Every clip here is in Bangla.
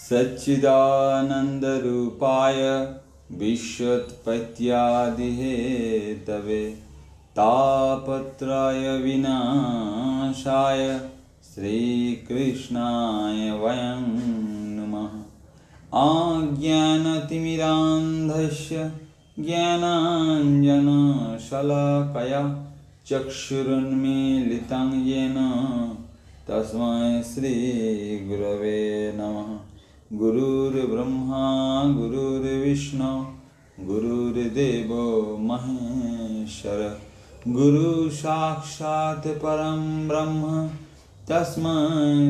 सच्चिदानन्दरूपाय विश्वोत्पत्त्यादिहेतवे तापत्रय विनाशाय श्रीकृष्णाय वयं नमः। अज्ञानतिमिरान्धस्य ज्ञानाञ्जनशलाकया चक्षुरुन्मीलितं येन तस्मै श्रीगुरवे नमः। गुरुर्ब्रह्मा गुरुर्विष्णु गुरुर्देवो महेश्वर गुरु साक्षात् परं ब्रह्म तस्मै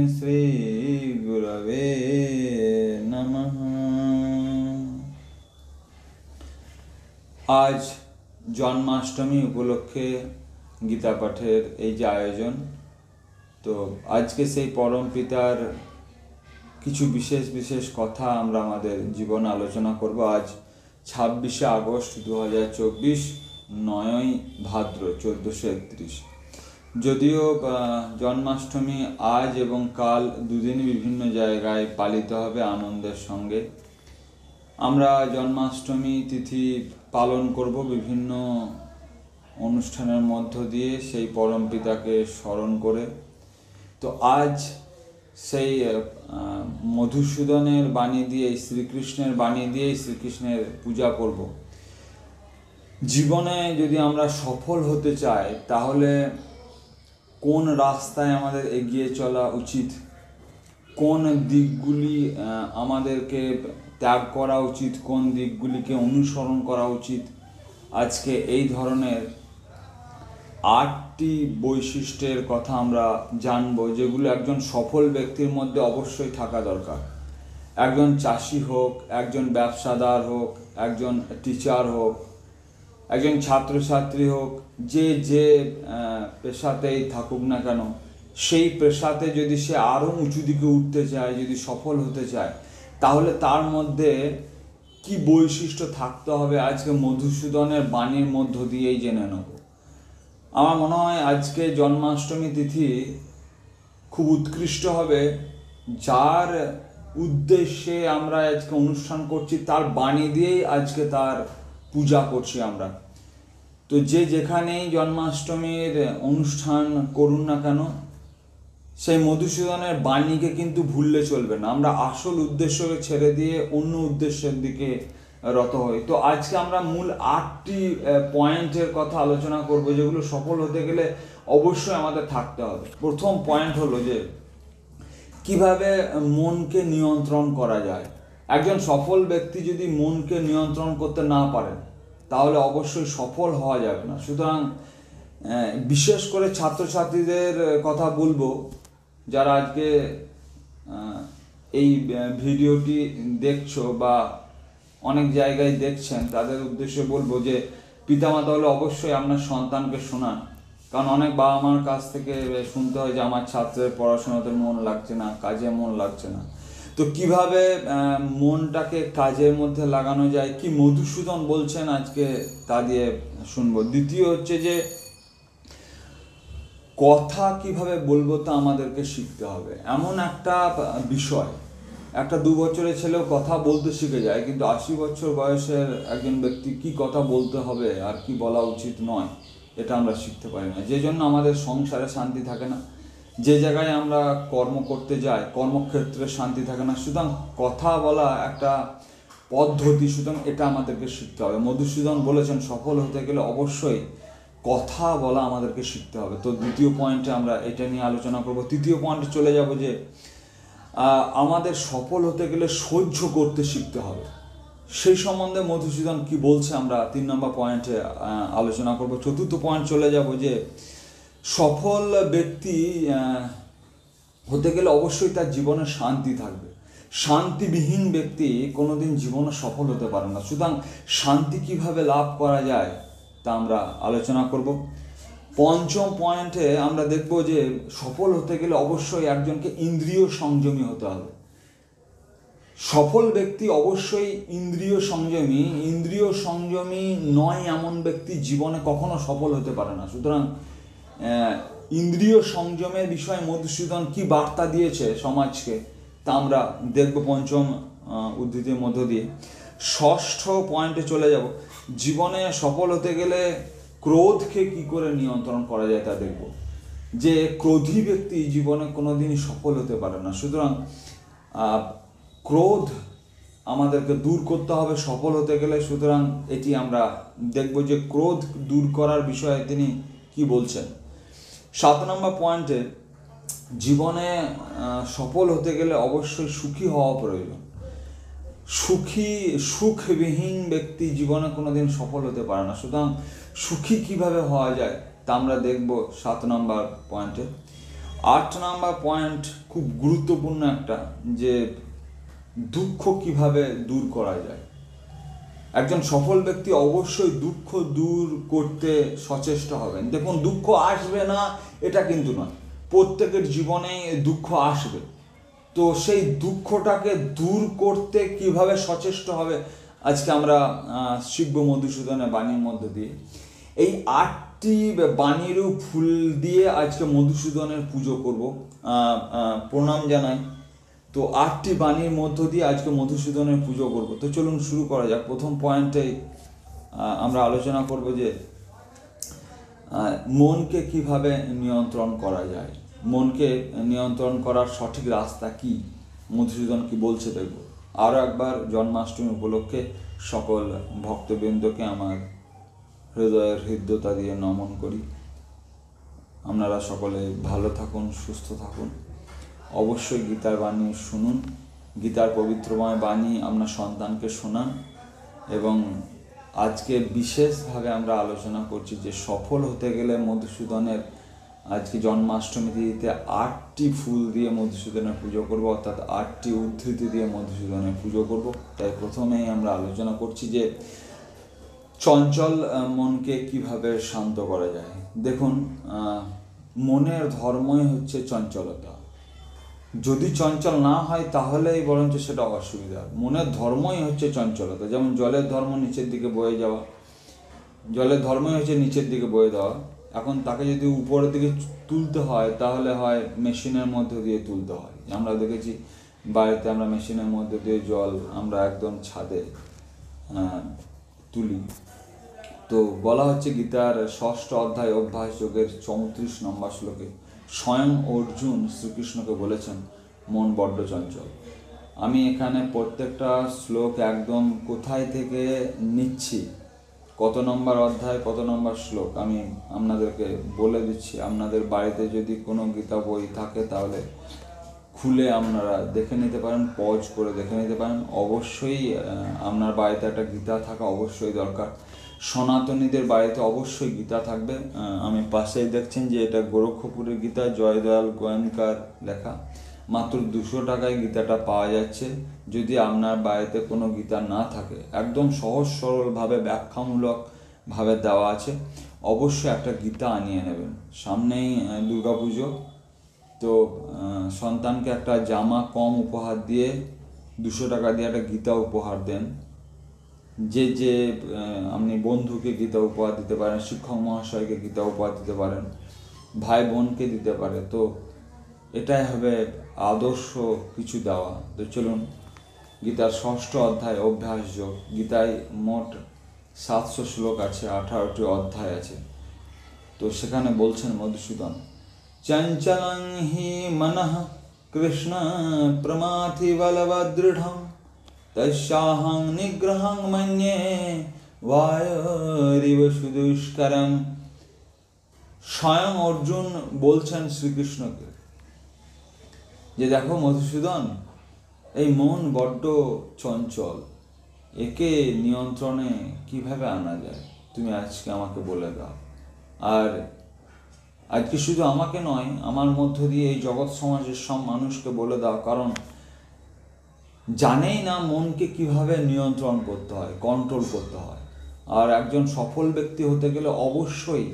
श्री गुरवे नमः। आज जन्माष्टमी उपलक्षे गीता पाठेर এই যে আয়োজন, তো আজকে সেই পরম পিতার কিছু বিশেষ বিশেষ কথা আমরা আমাদের জীবনে আলোচনা করব। আজ 26শে আগস্ট 2024, 9ই ভাদ্র 1431। যদিও জন্মাষ্টমী আজ এবং কাল দুদিন বিভিন্ন জায়গায় পালিত হবে আনন্দের সঙ্গে। আমরা জন্মাষ্টমী তিথি পালন করব বিভিন্ন অনুষ্ঠানের মধ্য দিয়ে সেই পরম পিতাকে স্মরণ করে। তো আজ সেই মধুসূদনের বাণী দিয়ে, শ্রীকৃষ্ণের বাণী দিয়ে শ্রীকৃষ্ণের পূজা করব। জীবনে যদি আমরা সফল হতে চাই তাহলে কোন রাস্তায় আমাদের এগিয়ে চলা উচিত, কোন দিকগুলি আমাদেরকে ত্যাগ করা উচিত, কোন দিকগুলিকে অনুসরণ করা উচিত, আজকে এই ধরনের 8টি বৈশিষ্ট্যের কথা আমরা জানব, যেগুলো একজন সফল ব্যক্তির মধ্যে অবশ্যই থাকা দরকার। একজন চাষি হোক, একজন ব্যবসাদার হোক, একজন টিচার হোক, একজন ছাত্রছাত্রী হোক, যে পেশাতেই থাকুক না কেন, সেই পেশাতে যদি সে আরও উঁচু দিকে উঠতে চায়, যদি সফল হতে চায়, তাহলে তার মধ্যে কি বৈশিষ্ট্য থাকতে হবে আজকে মধুসূদনের বাণীর মধ্য দিয়েই জেনে নেব। আমার মনে হয় আজকে জন্মাষ্টমী তিথি খুব উৎকৃষ্ট হবে, যার উদ্দেশ্যে আমরা আজকে অনুষ্ঠান করছি তার বাণী দিয়েই আজকে তার পূজা করছি আমরা। তো যে যেখানেই জন্মাষ্টমীর অনুষ্ঠান করুন না কেন, সেই মধুসূদনের বাণীকে কিন্তু ভুললে চলবে না। আমরা আসল উদ্দেশ্যকে ছেড়ে দিয়ে অন্য উদ্দেশ্যের দিকে রত হই। তো আজকে আমরা মূল 8টি পয়েন্টের কথা আলোচনা করব, যেগুলো সফল হতে গেলে অবশ্যই আমাদের থাকতে হবে। প্রথম পয়েন্ট হলো যে কিভাবে মনকে নিয়ন্ত্রণ করা যায়। একজন সফল ব্যক্তি যদি মনকে নিয়ন্ত্রণ করতে না পারেন তাহলে অবশ্যই সফল হওয়া যাবে না। সুতরাং বিশেষ করে ছাত্রছাত্রীদের কথা বলবো, যারা আজকে এই ভিডিওটি দেখছো বা অনেক জায়গায় দেখছেন, তাদের উদ্দেশ্যে বলবো যে পিতামাতা হলে অবশ্যই আপনার সন্তানকে শোনান। কারণ অনেক বাবা মার কাছ থেকে শুনতে হয় যে আমার ছাত্রের পড়াশোনাতে মন লাগছে না, কাজে মন লাগছে না। তো কিভাবে মনটাকে কাজের মধ্যে লাগানো যায়, কি মধুসূদন বলছেন আজকে তা দিয়ে শুনবো। দ্বিতীয় হচ্ছে যে কথা কিভাবে বলবো তা আমাদেরকে শিখতে হবে। এমন একটা বিষয়, একটা 2 বছরের ছেলেও কথা বলতে শিখে যায়, কিন্তু 80 বছর বয়সের একজন ব্যক্তি কি কথা বলতে হবে আর কি বলা উচিত নয়, এটা আমরা শিখতে পারি না। যে জন্য আমাদের সংসারে শান্তি থাকে না, যে জায়গায় আমরা কর্ম করতে যাই কর্মক্ষেত্রে শান্তি থাকে না। সুতরাং কথা বলা একটা পদ্ধতি, সুতরাং এটা আমাদেরকে শিখতে হবে। মধুসূদন বলেছেন সফল হতে গেলে অবশ্যই কথা বলা আমাদেরকে শিখতে হবে। তো দ্বিতীয় পয়েন্টে আমরা এটা নিয়ে আলোচনা করব। তৃতীয় পয়েন্টে চলে যাব যে আমাদের সফল হতে গেলে সহ্য করতে শিখতে হবে। সেই সম্বন্ধে মধুসূদন কি বলছে আমরা 3 নম্বর পয়েন্টে আলোচনা করব। চতুর্থ পয়েন্ট চলে যাব যে সফল ব্যক্তি হতে গেলে অবশ্যই তার জীবনে শান্তি থাকবে। শান্তিবিহীন ব্যক্তি কোনোদিন জীবনে সফল হতে পারে না। সুতরাং শান্তি কিভাবে লাভ করা যায় তা আমরা আলোচনা করব। পঞ্চম পয়েন্টে আমরা দেখব যে সফল হতে গেলে অবশ্যই একজনকে ইন্দ্রিয় সংযমী হতে হবে। সফল ব্যক্তি অবশ্যই ইন্দ্রিয় সংযমী নয় এমন ব্যক্তি জীবনে কখনো সফল হতে পারে না। সুতরাং ইন্দ্রিয় সংযমের বিষয়ে মধুসূদন কি বার্তা দিয়েছে সমাজকে তা আমরা দেখব পঞ্চম উদ্ধৃতির মধ্য দিয়ে। ষষ্ঠ পয়েন্টে চলে যাব, জীবনে সফল হতে গেলে ক্রোধকে কি করে নিয়ন্ত্রণ করা যায় তা দেখব। যে ক্রোধী ব্যক্তি জীবনে কোনোদিনই সফল হতে পারে না। সুতরাং ক্রোধ আমাদেরকে দূর করতে হবে সফল হতে গেলে। সুতরাং এটি আমরা দেখব যে ক্রোধ দূর করার বিষয়ে তিনি কি বলছেন। 7 নম্বর পয়েন্টে, জীবনে সফল হতে গেলে অবশ্যই সুখী হওয়া প্রয়োজন। সুখবিহীন ব্যক্তি জীবনে কোনোদিন সফল হতে পারে না। সুতরাং সুখী কিভাবে হওয়া যায় তা আমরা দেখব 7 নম্বর পয়েন্টে। 8 নম্বর পয়েন্ট খুব গুরুত্বপূর্ণ একটা, যে দুঃখ কিভাবে দূর করা যায়। একজন সফল ব্যক্তি অবশ্যই দুঃখ দূর করতে সচেষ্ট হবেন। দেখুন, দুঃখ আসবে না এটা কিন্তু নয়, প্রত্যেকের জীবনে দুঃখ আসবে। তো সেই দুঃখটাকে দূর করতে কিভাবে সচেষ্ট হবে আজকে আমরা শিখব মধুসূদনের বাণীর মধ্যে দিয়ে। এই 8টি বাণীরও ফুল দিয়ে আজকে মধুসূদনের পুজো করব, প্রণাম জানাই। তো 8টি বাণীর মধ্য দিয়ে আজকে মধুসূদনের পুজো করব। তো চলুন শুরু করা যাক। প্রথম পয়েন্টে আমরা আলোচনা করব যে মনকে কিভাবে নিয়ন্ত্রণ করা যায়। মনকে নিয়ন্ত্রণ করার সঠিক রাস্তা কি, মধুসূদন কি বলছে দেখব। আরও একবার জন্মাষ্টমী উপলক্ষে সকল ভক্তবৃন্দকে আমার হৃদয়ের হৃদ্যতা দিয়ে নমন করি। আপনারা সকলে ভালো থাকুন, সুস্থ থাকুন। অবশ্যই গীতার বাণী শুনুন, গীতার পবিত্রময় বাণী আপনার সন্তানকে শোনান। এবং আজকে বিশেষভাবে আমরা আলোচনা করছি যে সফল হতে গেলে মধুসূদনের আজকে জন্মাষ্টমী তিথিতে 8টি ফুল দিয়ে মধুসূদনের পুজো করব, অর্থাৎ 8টি উদ্ধৃতি দিয়ে মধুসূদনের পুজো করব। তাই প্রথমেই আমরা আলোচনা করছি যে চঞ্চল মনকে কিভাবে শান্ত করা যায়। দেখুন, মনের ধর্মই হচ্ছে চঞ্চলতা। যদি চঞ্চল না হয় তাহলেই বরঞ্চ সেটা অসুবিধা। মনের ধর্মই হচ্ছে চঞ্চলতা। যেমন জলের ধর্ম নিচের দিকে বয়ে যাওয়া, জলের ধর্মই হচ্ছে নিচের দিকে বয়ে দেওয়া। এখন তাকে যদি উপরের দিকে তুলতে হয় তাহলে হয় মেশিনের মধ্যে দিয়ে তুলতে হয়। আমরা দেখেছি বাড়িতে আমরা মেশিনের মধ্যে দিয়ে জল আমরা একদম ছাদে তুলি। তো বলা হচ্ছে গীতার 6ষ্ঠ অধ্যায় অভ্যাস যোগের 34 নম্বর শ্লোকে স্বয়ং অর্জুন শ্রীকৃষ্ণকে বলেছেন, মন বড্ড চঞ্চল। আমি এখানে প্রত্যেকটা শ্লোক একদম কোথায় থেকে নিচ্ছি, কত নম্বর অধ্যায়, কত নম্বর শ্লোক আমি আপনাদেরকে বলে দিচ্ছি। আপনাদের বাড়িতে যদি কোনো গীতা বই থাকে তাহলে খুলে আপনারা দেখে নিতে পারেন, পজ করে দেখে নিতে পারেন। অবশ্যই আপনার বাড়িতে একটা গীতা থাকা অবশ্যই দরকার। সনাতনীদের বাড়িতে অবশ্যই গীতা থাকবে। আমি পাশেই দেখছেন যে এটা গোরক্ষপুরের গীতা, জয়দয়াল গোয়েঙ্কার লেখা। মাত্র 200 টাকায় গীতাটা পাওয়া যাচ্ছে। যদি আপনার বাড়িতে কোনো গীতা না থাকে, একদম সহজ সরলভাবে ব্যাখ্যামূলকভাবে দেওয়া আছে। অবশ্যই একটা গীতা আনিয়ে নেবেন। সামনেই দুর্গাপুজো, তো সন্তানকে একটা জামা কম উপহার দিয়ে 200 টাকা দিয়ে একটা গীতা উপহার দেন। যে আপনি বন্ধুকে গীতা উপহার দিতে পারেন, শিক্ষক মহাশয়কে গীতা উপহার দিতে পারেন, ভাই বোনকে দিতে পারে। তো এটাই হবে আদর্শ কিছু দেওয়া। তো চলুন, গীতার 6ষ্ঠ অধ্যায় অভ্যাস যোগ। গীতায় মোট 700 শ্লোক আছে, 18টি অধ্যায় আছে। তো সেখানে বলছেন মধুসূদন, চঞ্চলং হি মনঃ কৃষ্ণ প্রমাথি বলবদৃঢ়ং তস্যাহং নিগ্রহং মন্যে বায়োরিব সুদুষ্করম। স্বয়ং অর্জুন বলছেন শ্রীকৃষ্ণকে যে দেখো মধুসূদন, এই মন বড্ড চঞ্চল, একে নিয়ন্ত্রণে কিভাবে আনা যায় তুমি আজকে আমাকে বলে দাও। আর আজকে শুধু আমাকে নয়, আমার মধ্য দিয়ে এই জগৎ সমাজের সব মানুষকে বলে দাও। কারণ জানেই না মনকে কিভাবে নিয়ন্ত্রণ করতে হয়, কন্ট্রোল করতে হয়। আর একজন সফল ব্যক্তি হতে গেলে অবশ্যই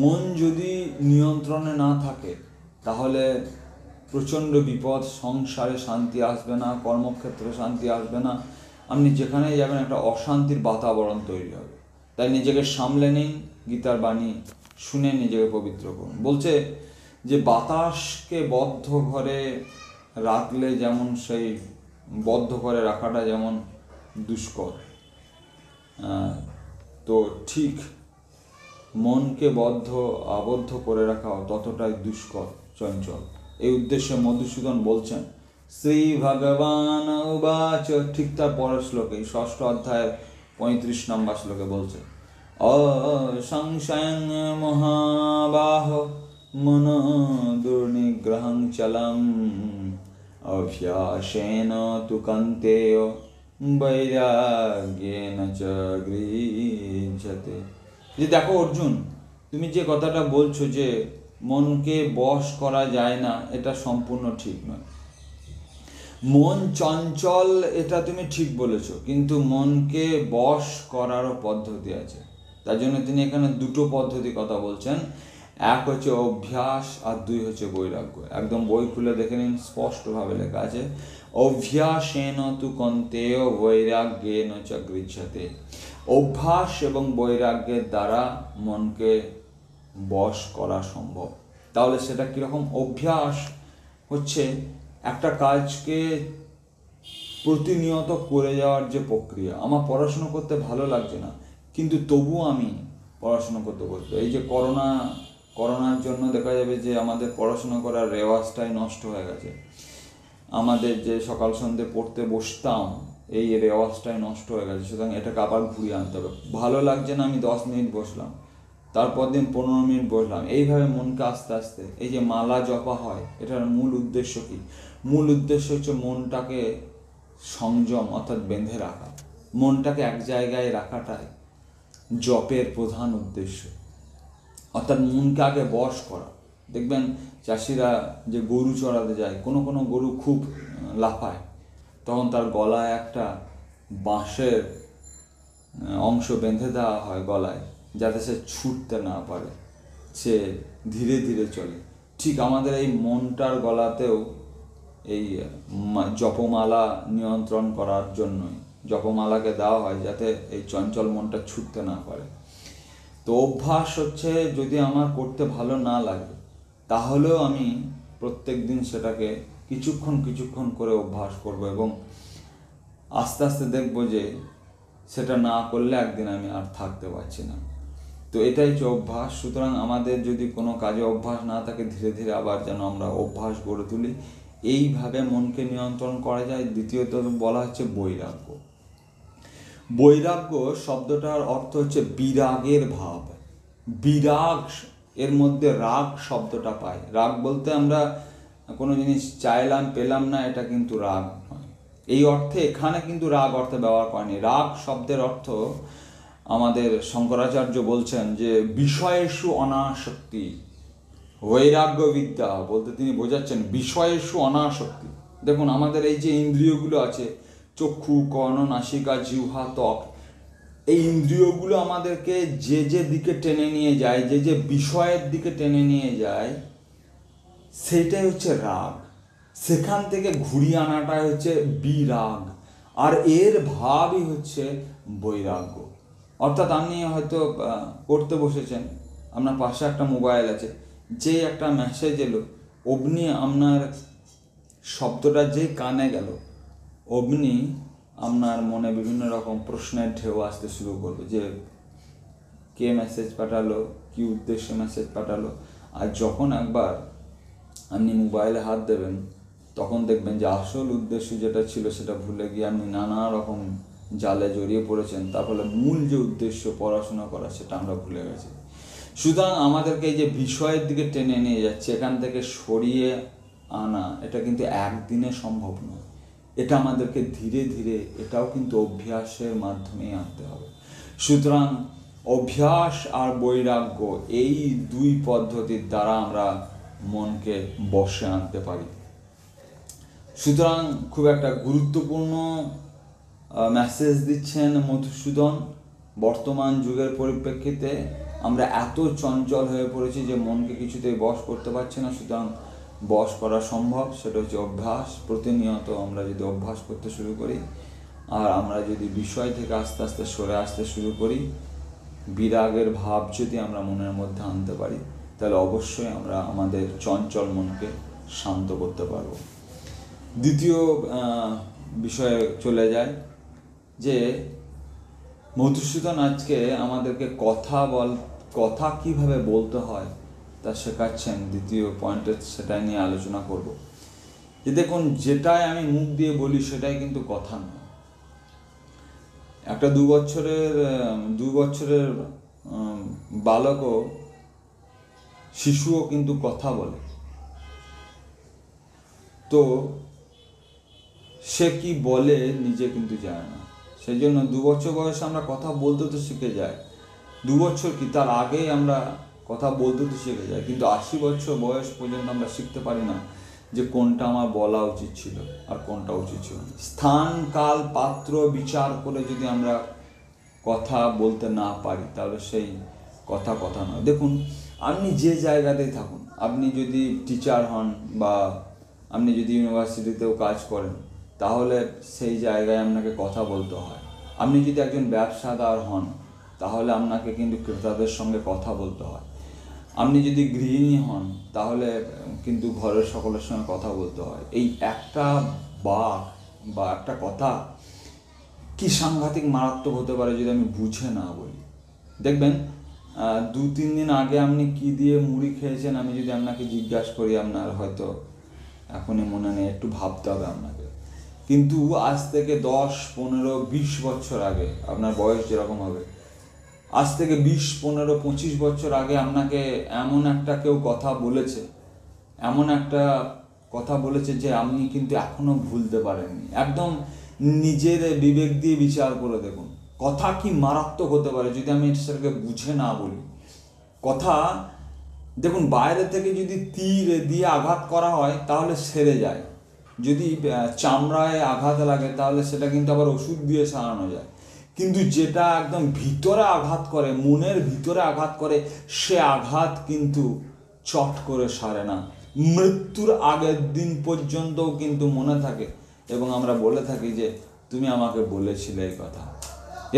মন যদি নিয়ন্ত্রণে না থাকে তাহলে প্রচণ্ড বিপদ। সংসারে শান্তি আসবে না, কর্মক্ষেত্রে শান্তি আসবে না, আপনি যেখানেই যাবেন একটা অশান্তির বাতাবরণ তৈরি হবে। তাই নিজেকে সামলে নিন, গীতার বাণী শুনে নিজেকে পবিত্র করুন। বলছে যে বাতাসকে বদ্ধ ঘরে রাখলে যেমন সেই বদ্ধ করে রাখাটা যেমন দুষ্কর, তো ঠিক মনকে আবদ্ধ করে রাখাও ততটাই দুষ্কর, চঞ্চল। এই উদ্দেশ্যে মধুসূদন বলছেন, শ্রী ভগবান উবাচ, ঠিক তার পরের শ্লোকে, 6ষ্ঠ অধ্যায়ের 35 নম্বর শ্লোকে বলছে, অসংশয়ং মহাবাহ মন দুর্নিগ্রহং চলম অভ্যাসেন তু কান্তেয় বৈরাগ্যেন চ গৃহ্যতে। যে দেখো অর্জুন, তুমি যে কথাটা বলছো যে মনকে বশ করা যায় না, এটা সম্পূর্ণ ঠিক নয়। মন চঞ্চল, এটা তুমি ঠিক বলেছ, কিন্তু মনকে বশ করারও পদ্ধতি আছে। তার জন্য তিনি এখানে দুটো পদ্ধতি কথা বলছেন। এক হচ্ছে অভ্যাস, আর 2 হচ্ছে বৈরাগ্য। একদম বই খুলে দেখে নিন, স্পষ্টভাবে লেখা আছে, অভ্যাসেন তু কন্তেয় বৈরাগ্যেন চ গৃহ্যতে। অভ্যাস এবং বৈরাগ্যের দ্বারা মনকে বশ করা সম্ভব। তাহলে সেটা কীরকম? অভ্যাস হচ্ছে একটা কাজকে প্রতিনিয়ত করে যাওয়ার যে প্রক্রিয়া। আমার পড়াশুনো করতে ভালো লাগছে না, কিন্তু তবুও আমি পড়াশুনো করতে বসবো। এই যে করোনার জন্য দেখা যাবে যে আমাদের পড়াশুনো করার রেওয়াজটাই নষ্ট হয়ে গেছে। আমাদের যে সকাল সন্ধ্যে পড়তে বসতাম, এই রেওয়াজটাই নষ্ট হয়ে গেছে। সুতরাং এটাকে আবার ঘুরিয়ে আনতে হবে। ভালো লাগছে না, আমি 10 মিনিট বসলাম, তারপর দিন 15 মিনিট বসলাম। এইভাবে মনকে আস্তে আস্তে, এই যে মালা জপা হয়, এটার মূল উদ্দেশ্য কি? মূল উদ্দেশ্য হচ্ছে মনটাকে সংযম অর্থাৎ বেঁধে রাখা। মনটাকে এক জায়গায় রাখাটাই জপের প্রধান উদ্দেশ্য, অর্থাৎ মনকে আগে বশ করা। দেখবেন চাষিরা যে গরু চড়াতে যায়, কোনো কোনো গরু খুব লাফায়, তখন তার গলায় একটা বাঁশের অংশ বেঁধে দেওয়া হয় গলায়, যাতে সে ছুটতে না পারে, সে ধীরে ধীরে চলে। ঠিক আমাদের এই মনটার গলাতেও এই জপমালা নিয়ন্ত্রণ করার জন্যই জপমালাকে দেওয়া হয়, যাতে এই চঞ্চল মনটা ছুটতে না পারে। তো অভ্যাস হচ্ছে, যদি আমার করতে ভালো না লাগে, তাহলেও আমি প্রত্যেক দিন সেটাকে কিছুক্ষণ করে অভ্যাস করব, এবং আস্তে আস্তে দেখব যে সেটা না করলে একদিন আমি আর থাকতে পারছি না। তো এটাই হচ্ছে অভ্যাস। সুতরাং আমাদের যদি কোনো কাজে অভ্যাস না থাকে, ধীরে ধীরে আবার যেন আমরা অভ্যাস গড়ে তুলি। এইভাবে মনকে নিয়ন্ত্রণ করা যায়। দ্বিতীয়ত বলা হচ্ছে বৈরাগ্য। বৈরাগ্য শব্দটার অর্থ হচ্ছে বিরাগের ভাব। বিরাগ, এর মধ্যে রাগ শব্দটা পাই। রাগ বলতে আমরা কোনো জিনিস চাইলাম পেলাম না, এটা কিন্তু রাগ নয়। এই অর্থে এখানে কিন্তু রাগ অর্থে ব্যবহার করেনি। রাগ শব্দের অর্থ আমাদের শঙ্করাচার্য বলছেন যে বিষয়েষু অনাসক্তি। বৈরাগ্য বিদ্যা বলতে তিনি বোঝাচ্ছেন বিষয়েষু অনাসক্তি। দেখুন আমাদের এই যে ইন্দ্রিয়গুলো আছে, চক্ষু, কর্ণ, নাসিকা, জিহ্বা, ত্বক, এই ইন্দ্রিয়গুলো আমাদেরকে যে দিকে টেনে নিয়ে যায়, যে বিষয়ের দিকে টেনে নিয়ে যায়, সেটাই হচ্ছে রাগ। সেখান থেকে ঘুরিয়ে আনাটাই হচ্ছে বিরাগ, আর এর ভাবই হচ্ছে বৈরাগ্য। অর্থাৎ আপনি হয়তো পড়তে বসেছেন, আপনার পাশে একটা মোবাইল আছে, যে একটা মেসেজ এলো, অমনি আপনার শব্দটা যেই কানে গেল, অমনি আপনার মনে বিভিন্ন রকম প্রশ্নের ঢেউ আসতে শুরু করবে, যে কে মেসেজ পাঠালো, কি উদ্দেশ্যে মেসেজ পাঠালো। আর যখন একবার আপনি মোবাইলে হাত দেবেন, তখন দেখবেন যে আসল উদ্দেশ্য যেটা ছিল সেটা ভুলে গিয়ে আপনি নানা রকম জালে জড়িয়ে পড়েছেন। তার ফলে মূল যে উদ্দেশ্য পড়াশোনা করা, সেটা আমরা ভুলে গেছি। সুতরাং আমাদেরকে এই যে বিষয়ের দিকে টেনে নিয়ে যাচ্ছে, এখান থেকে সরিয়ে আনা, এটা কিন্তু একদিনে সম্ভব নয়। এটা আমাদেরকে ধীরে ধীরে, এটাও কিন্তু অভ্যাসের মাধ্যমেই আনতে হবে। সুতরাং অভ্যাস আর বৈরাগ্য, এই 2 পদ্ধতির দ্বারা আমরা মনকে বশে আনতে পারি। সুতরাং খুব একটা গুরুত্বপূর্ণ মেসেজ দিচ্ছেন মধুসূদন। বর্তমান যুগের পরিপ্রেক্ষিতে আমরা এত চঞ্চল হয়ে পড়েছি যে মনকে কিছুতেই বশ করতে পারছি না। সুতরাং বশ করা সম্ভব, সেটা হচ্ছে অভ্যাস। প্রতিনিয়ত আমরা যদি অভ্যাস করতে শুরু করি, আর আমরা যদি বিষয় থেকে আস্তে আস্তে সরে আসতে শুরু করি, বিরাগের ভাব যদি আমরা মনের মধ্যে আনতে পারি, তাহলে অবশ্যই আমরা আমাদের চঞ্চল মনকে শান্ত করতে পারব। দ্বিতীয় বিষয়ে চলে যায় যে মধুসূদন আজকে আমাদেরকে কথা কিভাবে বলতে হয় তা শেখাচ্ছেন। দ্বিতীয় পয়েন্টে সেটাই নিয়ে আলোচনা করব। যে দেখুন, যেটাই আমি মুখ দিয়ে বলি সেটাই কিন্তু কথা নয়। একটা 2 বছরের বালকও, শিশুও কিন্তু কথা বলে। তো সে কি বলে নিজে কিন্তু জানে না। সেই জন্য 2 বছর বয়সে আমরা কথা বলতে তো শিখে যাই। 2 বছর কি, তার আগেই আমরা কথা বলতে তো শিখে যাই, কিন্তু 80 বছর বয়স পর্যন্ত আমরা শিখতে পারি না যে কোনটা আমার বলা উচিত ছিল আর কোনটা উচিত ছিল না। স্থান, কাল, পাত্র বিচার করে যদি আমরা কথা বলতে না পারি তাহলে সেই কথা নয়। দেখুন, আপনি যে জায়গাতেই থাকুন, আপনি যদি টিচার হন বা আপনি যদি ইউনিভার্সিটিতেও কাজ করেন, তাহলে সেই জায়গায় আপনাকে কথা বলতে হয়। আপনি যদি একজন ব্যবসাদার হন, তাহলে আপনাকে কিন্তু ক্রেতাদের সঙ্গে কথা বলতে হয়। আপনি যদি গৃহিণী হন, তাহলে কিন্তু ঘরের সকলের সঙ্গে কথা বলতে হয়। এই একটা বাক বা একটা কথা কি সাংঘাতিক মারাত্মক হতে পারে যদি আমি বুঝে না বলি। দেখবেন, 2-3 দিন আগে আপনি কি দিয়ে মুড়ি খেয়েছেন, আমি যদি আপনাকে জিজ্ঞাসা করি, আপনার হয়তো এখনই মনে নেই, একটু ভাবতে হবে আপনাকে। কিন্তু আজ থেকে 10, 15, 20 বছর আগে, আপনার বয়স যেরকম হবে, আজ থেকে 20, 15, 25 বছর আগে আপনাকে এমন একটা কেউ কথা বলেছে, এমন একটা কথা বলেছে যে আপনি কিন্তু এখনো ভুলতে পারেননি। একদম নিজের বিবেক দিয়ে বিচার করে দেখুন, কথা কি মারাত্মক হতে পারে যদি আমি সেটাকে বুঝে না বলি। কথা, দেখুন, বাইরে থেকে যদি তীর দিয়ে আঘাত করা হয় তাহলে সেরে যায়। যদি চামড়ায় আঘাত লাগে তাহলে সেটা কিন্তু আবার ওষুধ দিয়ে সারানো যায়। কিন্তু যেটা একদম ভিতরে আঘাত করে, মনের ভিতরে আঘাত করে, সে আঘাত কিন্তু চট করে সারে না। মৃত্যুর আগের দিন পর্যন্তও কিন্তু মনে থাকে, এবং আমরা বলে থাকি যে তুমি আমাকে বলেছিলে এই কথা,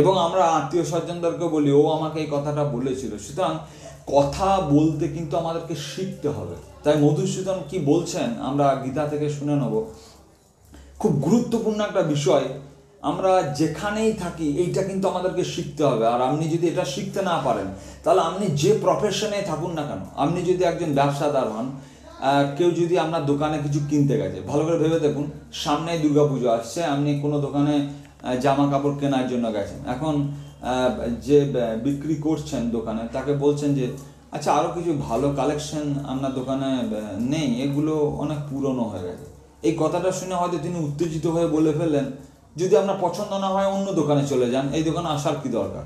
এবং আমরা আত্মীয় স্বজনদেরকে বলি ও আমাকে এই কথাটা বলেছিল। সুতরাং কথা বলতে কিন্তু আমাদেরকে শিখতে হবে। তাই মধুসূদন কি বলছেন আমরা গীতা থেকে শুনে নেব। খুব গুরুত্বপূর্ণ একটা বিষয়, আমরা যেখানেই থাকি এইটা কিন্তু আমাদেরকে শিখতে হবে। আর আপনি যদি এটা শিখতে না পারেন, তাহলে আপনি যে প্রফেশনে থাকুন না কেন, আপনি যদি একজন ব্যবসাদার হন, কেউ যদি আপনার দোকানে কিছু কিনতে গেছে, ভালো করে ভেবে দেখুন, সামনেই দুর্গাপুজো আসছে, আপনি কোনো দোকানে জামা কাপড় কেনার জন্য গেছেন। এখন যে বিক্রি করছেন দোকানে, তাকে বলছেন যে আচ্ছা, আরও কিছু ভালো কালেকশন আপনার দোকানে নেই, এগুলো অনেক পুরনো হয়ে গেছে। এই কথাটা শুনে হয়তো তিনি উত্তেজিত হয়ে বলে ফেললেন, যদি আপনার পছন্দ না হয় অন্য দোকানে চলে যান, এই দোকানে আসার কি দরকার।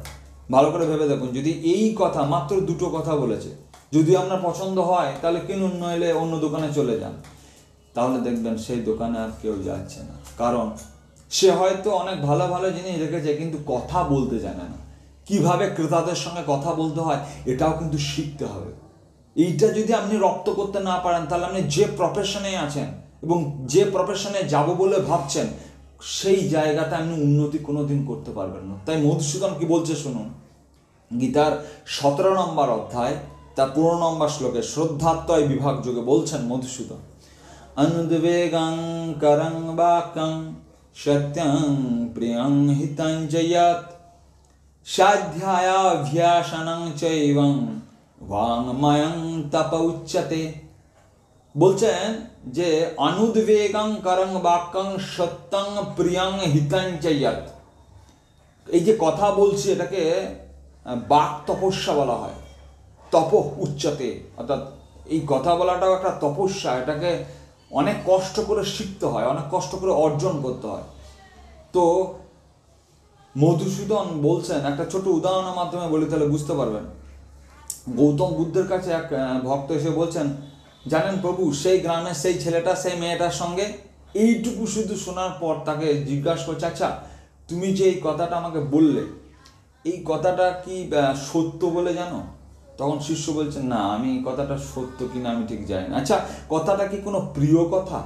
ভালো করে ভেবে দেখুন, যদি এই কথা, মাত্র 2টো কথা বলেছে, যদি আপনার পছন্দ হয় তাহলে কিনুন, নইলে অন্য দোকানে চলে যান, তাহলে দেখবেন সেই দোকানে আর কেউ যাচ্ছে না। কারণ সে হয়তো অনেক ভালো ভালো জিনিস রেখেছে, কিন্তু কথা বলতে জানে না। কিভাবে ক্রেতাদের সঙ্গে কথা বলতে হয় এটাও কিন্তু শিখতে হবে। এইটা যদি আপনি রপ্ত করতে না পারেন, তাহলে আপনি যে প্রফেশনে আছেন এবং যে প্রফেশনে যাব বলে ভাবছেন, সেই জায়গাতে আপনি উন্নতি কোনোদিন করতে পারবেন না। তাই মধুসূদন কি বলছে শুনুন। গীতার 17 নম্বর অধ্যায় তার 15 নম্বর শ্লোকে শ্রদ্ধাত্ময় বিভাগ যোগে বলছেন মধুসূদন, অনুদ্বেগং করং বাক্যং সত্যং প্রিয়ং হিতং জয়াত স্বাধ্যায়াভ্যাসনং চৈবং বাংময়ং তপ উচ্যতে। বলছেন যে অনুদ্বেগং করং বাক্যং সত্যং প্রিয়ং হিতং চয়াত। এই যে কথা বলছি, এটাকে বাক তপস্যা বলা হয়। তপ উচ্চতে, অর্থাৎ এই কথা বলাটাও একটা তপস্যা। এটাকে অনেক কষ্ট করে শিখতে হয়, অনেক কষ্ট করে অর্জন করতে হয়। তো মধুসূদন বলছেন, একটা ছোট উদাহরণের মাধ্যমে বলি তাহলে বুঝতে পারবেন। গৌতম বুদ্ধের কাছে এক ভক্ত এসে বলছেন, জানেন প্রভু, সেই গ্রামের সেই ছেলেটা সেই মেয়েটার সঙ্গে, এইটুকু শুধু শোনার পর তাকে জিজ্ঞাসা করছে, আচ্ছা তুমি যে এই কথাটা আমাকে বললে, এই কথাটা কি সত্য বলে জানো? তখন শিষ্য বলছেন, না, আমি এই কথাটা সত্য কিনা আমি ঠিক জানি না। আচ্ছা, কথাটা কি কোনো প্রিয় কথা?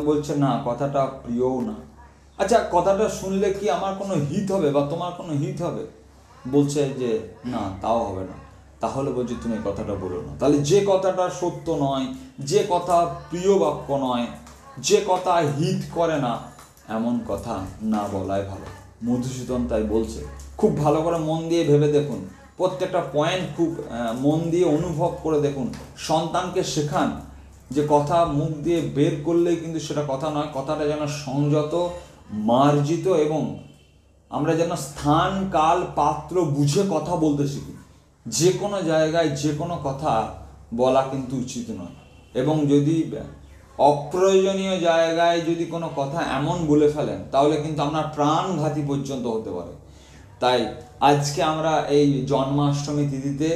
বলছে, না, কথাটা প্রিয়ও না। আচ্ছা, কথাটা শুনলে কি আমার কোনো হিত হবে বা তোমার কোনো হিত হবে? বলছে যে না, তাও হবে না। তাহলে বলছি তুমি এই কথাটা বলো না। তাহলে যে কথাটা সত্য নয়, যে কথা প্রিয় বাক্য নয়, যে কথা হিত করে না এমন কথা না বলাই ভালো। মধুসূদন তাই বলছে। খুব ভালো করে মন দিয়ে ভেবে দেখুন, প্রত্যেকটা পয়েন্ট খুব মন দিয়ে অনুভব করে দেখুন। সন্তানকে শেখান যে কথা মুখ দিয়ে বের করলেই কিন্তু সেটা কথা নয়, কথাটা যেন সংযত, মার্জিত এবং আমরা যেন স্থান কাল পাত্র বুঝে কথা বলতে শিখি। যে কোনো জায়গায় যে কোনো কথা বলা কিন্তু উচিত নয়, এবং যদি অপ্রয়োজনীয় জায়গায় যদি কোনো কথা এমন বলে ফেলেন তাহলে কিন্তু আমরা প্রাণঘাতী পর্যন্ত হতে পারে। তাই আজকে আমরা এই জন্মাষ্টমী তিথিতে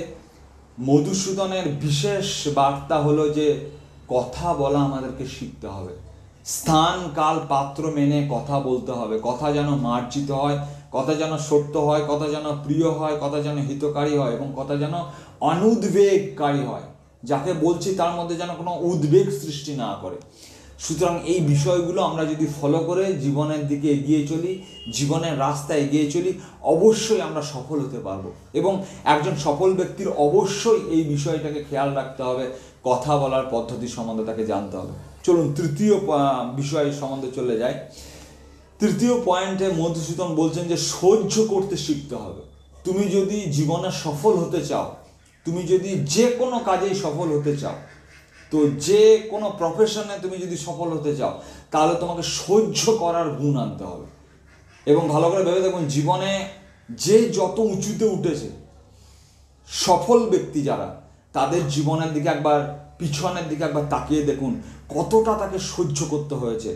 মধুসূদনের বিশেষ বার্তা হলো যে কথা বলা আমাদেরকে শিখতে হবে, স্থান কাল পাত্র মেনে কথা বলতে হবে। কথা যেন মার্জিত হয়, কথা যেন সত্য হয়, কথা যেন প্রিয় হয়, কথা যেন হিতকারী হয় এবং কথা যেন অনুদ্বেগকারী হয়। যাকে বলছি তার মধ্যে যেন কোনো উদ্বেগ সৃষ্টি না করে। সুতরাং এই বিষয়গুলো আমরা যদি ফলো করে জীবনের দিকে এগিয়ে চলি, জীবনের রাস্তায় এগিয়ে চলি, অবশ্যই আমরা সফল হতে পারবো। এবং একজন সফল ব্যক্তির অবশ্যই এই বিষয়টাকে খেয়াল রাখতে হবে, কথা বলার পদ্ধতি সম্বন্ধে তাকে জানতে হবে। চলুন তৃতীয় বিষয় সম্বন্ধে চলে যাই। তৃতীয় পয়েন্টে মধুসূদন বলছেন যে সহ্য করতে শিখতে হবে। তুমি যদি জীবনে সফল হতে চাও, তুমি যদি যে কোনো কাজেই সফল হতে চাও, তো যে কোনো প্রফেশনে তুমি যদি সফল হতে চাও, তাহলে তোমাকে সহ্য করার গুণ আনতে হবে। এবং ভালো করে ভেবে দেখুন, জীবনে যে যত উঁচুতে উঠেছে সফল ব্যক্তি যারা, তাদের জীবনের দিকে একবার, পিছনের দিকে একবার তাকিয়ে দেখুন কতটা তাকে সহ্য করতে হয়েছে,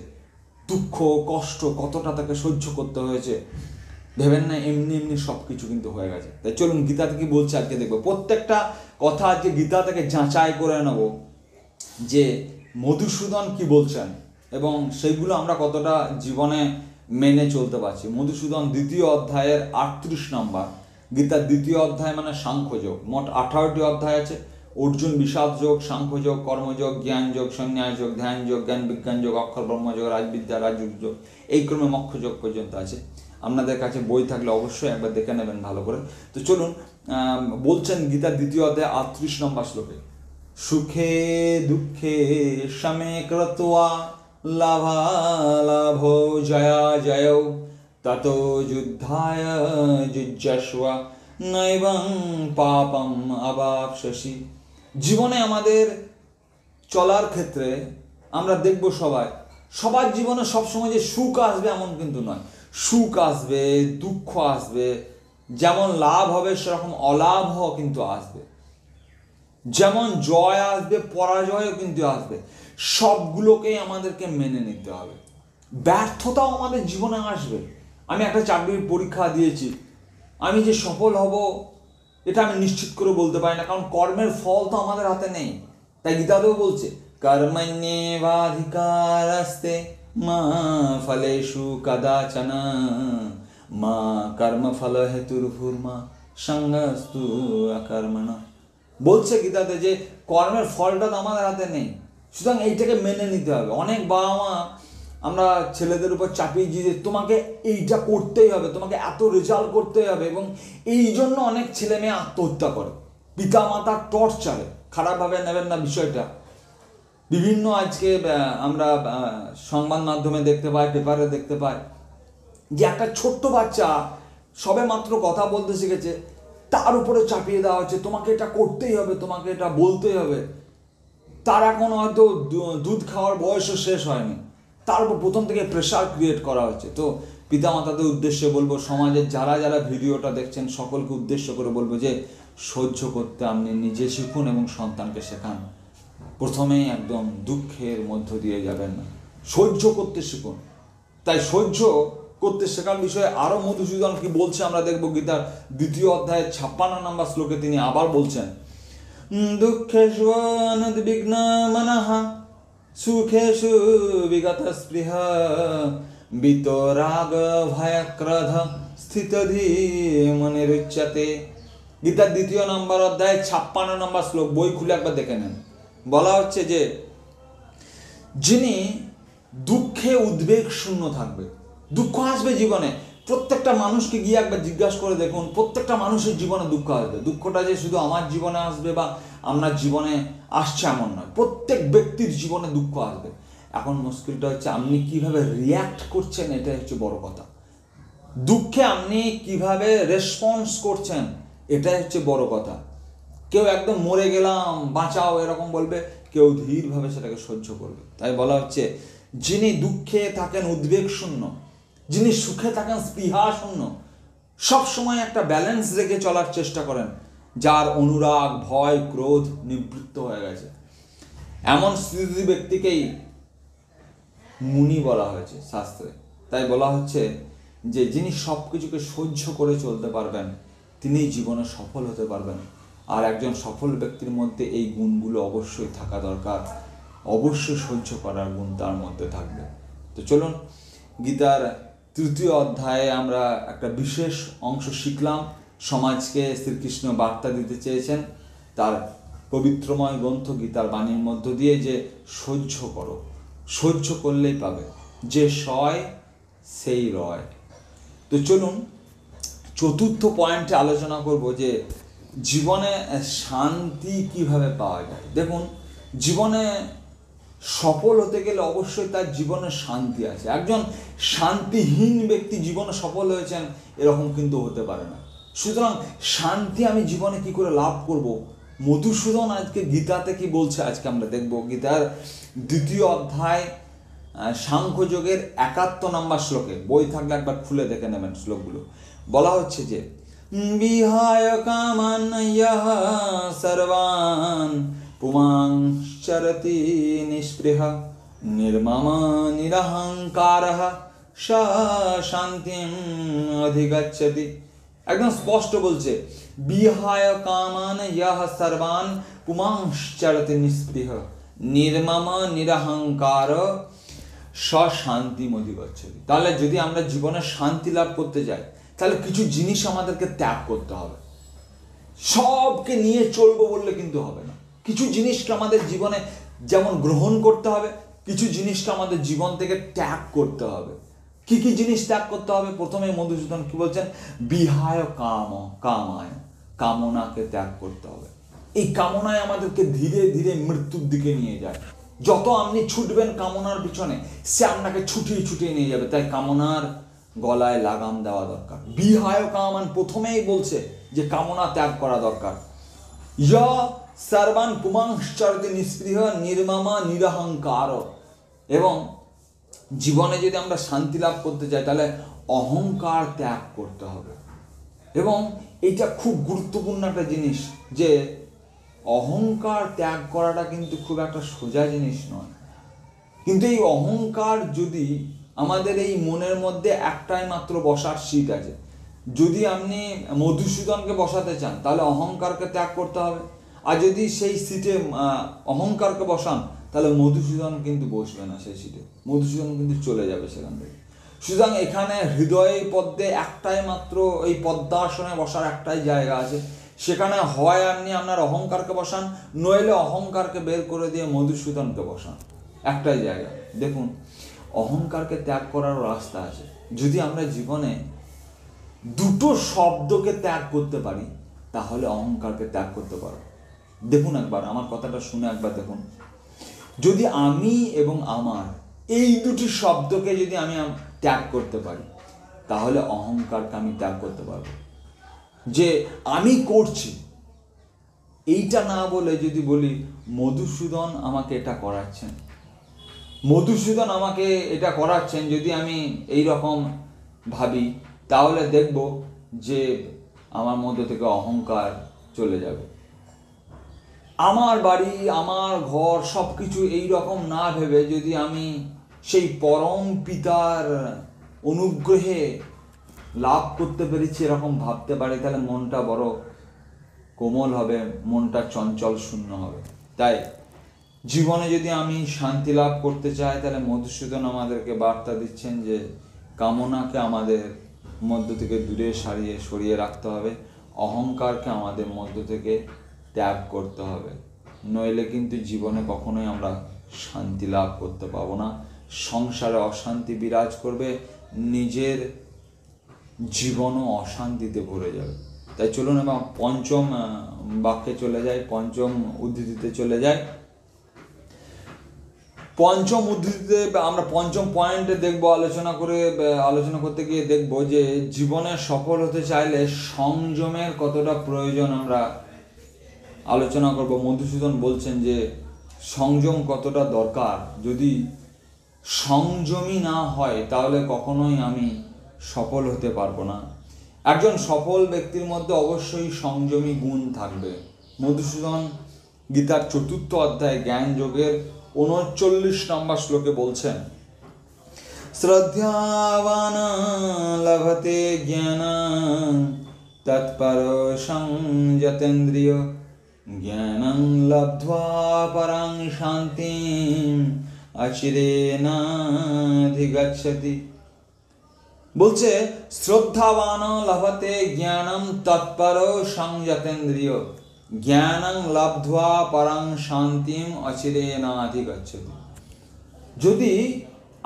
দুঃখ কষ্ট কতটা তাকে সহ্য করতে হয়েছে। ভেবেন না এমনি এমনি সব কিছু কিন্তু হয়ে গেছে। তাই চলুন গীতা থেকে বলছে আজকে দেখবো, প্রত্যেকটা কথা আজকে গীতা থেকে যাচাই করে নেব যে মধুসূদন কি বলছেন এবং সেইগুলো আমরা কতটা জীবনে মেনে চলতে পারছি। মধুসূদন দ্বিতীয় অধ্যায়ের 38 নম্বর, গীতার দ্বিতীয় অধ্যায় মানে সাংখ্যযোগ। মোট 18টি অধ্যায় আছে। অর্জুন বিষাদ যোগ, সাংখ্যযোগ, কর্মযোগ, জ্ঞান যোগ, সন্ন্যাস যোগ, ধ্যান যোগ, জ্ঞান বিজ্ঞান যোগ, অক্ষর ব্রহ্মযোগ, রাজবিদ্যা, রাজযোগ যোগ, এই ক্রমে মোক্ষযোগ পর্যন্ত আছে। আপনাদের কাছে বই থাকলে অবশ্যই একবার দেখে নেবেন ভালো করে। তো চলুন, বলছেন গীতার দ্বিতীয় অধ্যায় 38 নম্বর শ্লোকে, সুখে দুঃখে সমে ক্রত্বা লাভালাভ জয়া জয় ততো যুদ্ধায় যুজ্যস্ব নৈবং পাপম অবাপ্স্যসি। জীবনে আমাদের চলার ক্ষেত্রে আমরা দেখব সবার জীবনে সবসময় যে সুখ আসবে এমন কিন্তু নয়। সুখ আসবে, দুঃখ আসবে, যেমন লাভ হবে সেরকম অলাভ কিন্তু আসবে, যেমন জয় আসবে পরাজয়ও কিন্তু আসবে। সবগুলোকেই আমাদেরকে মেনে নিতে হবে। ব্যর্থতাও আমাদের জীবনে আসবে। আমি একটা চাকরির পরীক্ষা দিয়েছি, আমি যে সফল হব এটা আমি নিশ্চিত করে বলতে পারি না, কারণ কর্মের ফল তো আমাদের হাতে নেই। তাই গীতাতেও বলছে কর্মণ্যেবাধিকারস্তে মা ফলেষু কদাচন মা কর্মফল হেতুর্ভুর্মা সঙ্গস্তু অকর্মণা। বলছে গীতাতে যে কর্মের ফলটা তো আমাদের হাতে নেই, সুতরাং এইটাকে মেনে নিতে হবে। অনেক বাবা মা আমরা ছেলেদের উপর চাপিয়ে দিয়ে তোমাকে এইটা করতেই হবে, তোমাকে এত রেজাল্ট করতেই হবে, এবং এই জন্য অনেক ছেলে মেয়ে আত্মহত্যা করে পিতা মাতার টর্চারে। খারাপভাবে নেবেন না বিষয়টা। বিভিন্ন আজকে আমরা সংবাদ মাধ্যমে দেখতে পাই, পেপারে দেখতে পাই যে একটা ছোট্ট বাচ্চা সবে মাত্র কথা বলতে শিখেছে, তার উপরে চাপিয়ে দেওয়া হচ্ছে তোমাকে এটা করতেই হবে, তোমাকে এটা বলতেই হবে। তার এখন হয়তো দুধ খাওয়ার বয়সও শেষ হয়নি, তার উপর প্রথম থেকে প্রেশার ক্রিয়েট করা হচ্ছে। তো পিতামাতাদের উদ্দেশ্যে বলবো, সমাজের যারা যারা ভিডিওটা দেখছেন সকলকে উদ্দেশ্য করে বলবো যে সহ্য করতে আপনি নিজে শিখুন এবং সন্তানকে শেখান। প্রথমেই একদম দুঃখের মধ্য দিয়ে যাবেন না, সহ্য করতে শিখুন। তাই সহ্য করতে শেখার বিষয়ে আরও মধুসূদন কি বলছে আমরা দেখবো। গীতার দ্বিতীয় অধ্যায়ের 56 নম্বর শ্লোকে তিনি আবার বলছেন, দুঃখেষু অনুদ্বিগ্ন মনঃ সুখেষু বিগত স্পৃহ বিতরাগ ভয়ক্রোধ স্থিতধী মনিরুচ্যতে। গীতার দ্বিতীয় নম্বর অধ্যায় 56 নম্বর শ্লোক, বই খুলে একবার দেখে নেন। বলা হচ্ছে যে যিনি দুঃখে উদ্বেগ শূন্য থাকবে, দুঃখ আসবে জীবনে, প্রত্যেকটা মানুষকে গিয়ে একবার জিজ্ঞাসা করে দেখুন, প্রত্যেকটা মানুষের জীবনে দুঃখ আসবে। দুঃখটা যে শুধু আমার জীবনে আসবে বা আপনার জীবনে আসছে এমন নয়, প্রত্যেক ব্যক্তির জীবনে দুঃখ আসবে। এখন মুশকিলটা হচ্ছে আপনি কিভাবে রিয়্যাক্ট করছেন, এটাই হচ্ছে বড় কথা। দুঃখে আপনি কিভাবে রেসপন্স করছেন, এটাই হচ্ছে বড় কথা। কেউ একদম মরে গেলাম বাঁচাও এরকম বলবে, কেউ ধীরভাবে সেটাকে সহ্য করবে। তাই বলা হচ্ছে যিনি দুঃখে থাকেন উদ্বেগ শূন্য, যিনি সুখে থাকেন স্পৃহা শূন্য, সবসময় একটা ব্যালেন্স রেখে চলার চেষ্টা করেন, যার অনুরাগ ভয় ক্রোধ নিবৃত্ত হয়ে গেছে, এমন স্থিতি ব্যক্তিকেই মুনি বলা হয়েছে শাস্ত্রে। তাই বলা হচ্ছে যে যিনি সব কিছুকে সহ্য করে চলতে পারবেন তিনিই জীবনে সফল হতে পারবেন। আর একজন সফল ব্যক্তির মধ্যে এই গুণগুলো অবশ্যই থাকা দরকার, অবশ্যই সহ্য করার গুণ তার মধ্যে থাকবে। তো চলুন, গীতার 3য় অধ্যায়ে আমরা একটা বিশেষ অংশ শিখলাম। সমাজকে শ্রীকৃষ্ণ বার্তা দিতে চেয়েছেন তার পবিত্রময় গ্রন্থ গীতার বাণীর মধ্য দিয়ে, যে সহ্য করো, সহ্য করলেই পাবে, যে সয় সেই রয়। তো চলুন 4র্থ পয়েন্টে আলোচনা করব যে জীবনে শান্তি কিভাবে পাওয়া যায়। দেখুন, জীবনে সফল হতে গেলে অবশ্যই তার জীবনে শান্তি আছে। একজন শান্তিহীন ব্যক্তি জীবনে সফল হয়েছেন এরকম কিন্তু হতে পারে না। সুতরাং শান্তি আমি জীবনে কি করে লাভ করব, মধুসূদন আজকে গীতাতে কি বলছে আজকে আমরা দেখব। গীতার 2য় অধ্যায় সাংখ্যযোগের 71 নম্বর শ্লোকে, বই থাকলে একবার খুলে দেখে নেবেন শ্লোকগুলো। বলা হচ্ছে যে বিহায় কামান ইয়ঃ সর্বান পুমাংশ্চরতি নিঃস্পৃহ নির্মম নিরহংকারঃ স শান্তিম অধিগচ্ছতি। একদম স্পষ্ট বলছে, বিহায় কামান ইয়ঃ সর্বান পুমাংশ্চরতি নিঃস্পৃহ নির্মম নিরহংকার স শান্তিম অধিগচ্ছতি। তাহলে যদি আমরা জীবনে শান্তি লাভ করতে যাই, তাহলে কিছু জিনিস আমাদেরকে ত্যাগ করতে হবে। সবকে নিয়ে চলবো বললে কিন্তু হবে না। কিছু জিনিসকে আমাদের জীবনে যেমন গ্রহণ করতে হবে, কিছু জিনিসকে আমাদের জীবন থেকে ত্যাগ করতে হবে। কি কি জিনিস ত্যাগ করতে হবে? প্রথমে মধুসূদন কি বলছেন? বিহায় কামায়, কামনাকে ত্যাগ করতে হবে। এই কামনায় আমাদেরকে ধীরে ধীরে মৃত্যুর দিকে নিয়ে যায়। যত আপনি ছুটবেন কামনার পিছনে, সে আপনাকে ছুটিয়ে ছুটিয়ে নিয়ে যাবে। তাই কামনার গলায় লাগাম দেওয়া দরকার। বিহায় কামান প্রথমেই বলছে যে কামনা ত্যাগ করা দরকার। ইয় সর্বান পুমাংশ্চরতি নিঃস্পৃহ নির্মমা নিরহংকার। এবং জীবনে যদি আমরা শান্তি লাভ করতে চাই, তাহলে অহংকার ত্যাগ করতে হবে। এবং এটা খুব গুরুত্বপূর্ণ একটা জিনিস, যে অহংকার ত্যাগ করাটা কিন্তু খুব একটা সোজা জিনিস নয়। কিন্তু এই অহংকার যদি আমাদের এই মনের মধ্যে একটাই মাত্র বসার সিট আছে। যদি আপনি মধুসূদনকে বসাতে চান, তাহলে অহংকারকে ত্যাগ করতে হবে। আর যদি সেই সিটে অহংকারকে বসান, তাহলে মধুসূদন কিন্তু বসবে না সেই সিটে, মধুসূদন কিন্তু চলে যাবে সেখান থেকে। সুতরাং এখানে হৃদয় পদ্মে একটাই মাত্র, এই পদ্মাসনে বসার একটাই জায়গা আছে। সেখানে হয় আপনি আপনার অহংকারকে বসান, নইলে অহংকারকে বের করে দিয়ে মধুসূদনকে বসান, একটাই জায়গা। দেখুন, অহংকারকে ত্যাগ করার রাস্তা আছে। যদি আমরা জীবনে দুটো শব্দকে ত্যাগ করতে পারি, তাহলে অহংকারকে ত্যাগ করতে পারো। দেখুন একবার আমার কথাটা শুনে একবার দেখুন, যদি আমি এবং আমার এই দুটি শব্দকে যদি আমি ত্যাগ করতে পারি, তাহলে অহংকারকে আমি ত্যাগ করতে পারবো। যে আমি করছি এইটা না বলে যদি বলি মধুসূদন আমাকে এটা করাচ্ছেন, মধুসূদন আমাকে এটা করাচ্ছেন, যদি আমি এই রকম ভাবি, তাহলে দেখব যে আমার মধ্যে থেকে অহংকার চলে যাবে। আমার বাড়ি, আমার ঘর, সব কিছু এইরকম না ভেবে যদি আমি সেই পরম পিতার অনুগ্রহে লাভ করতে পেরেছি এরকম ভাবতে পারি, তাহলে মনটা বড় কোমল হবে, মনটা চঞ্চল শূন্য হবে। তাই জীবনে যদি আমি শান্তি লাভ করতে চাই, তাহলে মধুসূদন আমাদেরকে বার্তা দিচ্ছেন যে কামনাকে আমাদের মধ্য থেকে দূরে সরিয়ে রাখতে হবে, অহংকারকে আমাদের মধ্য থেকে ত্যাগ করতে হবে। নইলে কিন্তু জীবনে কখনোই আমরা শান্তি লাভ করতে পারবো না। সংসারে অশান্তি বিরাজ করবে, নিজের জীবনও অশান্তিতে ভরে যাবে। তাই চলুন এবং পঞ্চম বাক্যে চলে যায়, পঞ্চম উদ্ধৃতিতে চলে যায়। পঞ্চম উদ্ধৃতিতে আমরা পঞ্চম পয়েন্টে দেখবো, আলোচনা করতে গিয়ে দেখবো যে জীবনে সফল হতে চাইলে সংযমের কতটা প্রয়োজন আমরা আলোচনা করব। মধুসূদন বলছেন যে সংযম কতটা দরকার, যদি সংযমী না হয় তাহলে কখনোই আমি সফল হতে পারবো না। একজন সফল ব্যক্তির মধ্যে অবশ্যই সংযমী গুণ থাকবে। মধুসূদন গীতার 4th অধ্যায় জ্ঞান যোগের 39 নম্বর শ্লোকে বলছেন, শ্রদ্ধাবান লভতে জ্ঞানং তৎপর সংযতেন্দ্রিয় জ্ঞানং লব্ধ্বা পরাং শান্তিম অচিরেনাধিগচ্ছতি। বলছে শ্রদ্ধাবান লভতে জ্ঞানম তৎপর সংযতেন্দ্রিয় জ্ঞানং লব্ধ্বা পরাং শান্তিম অচিরেনাধিগচ্ছতি। যদি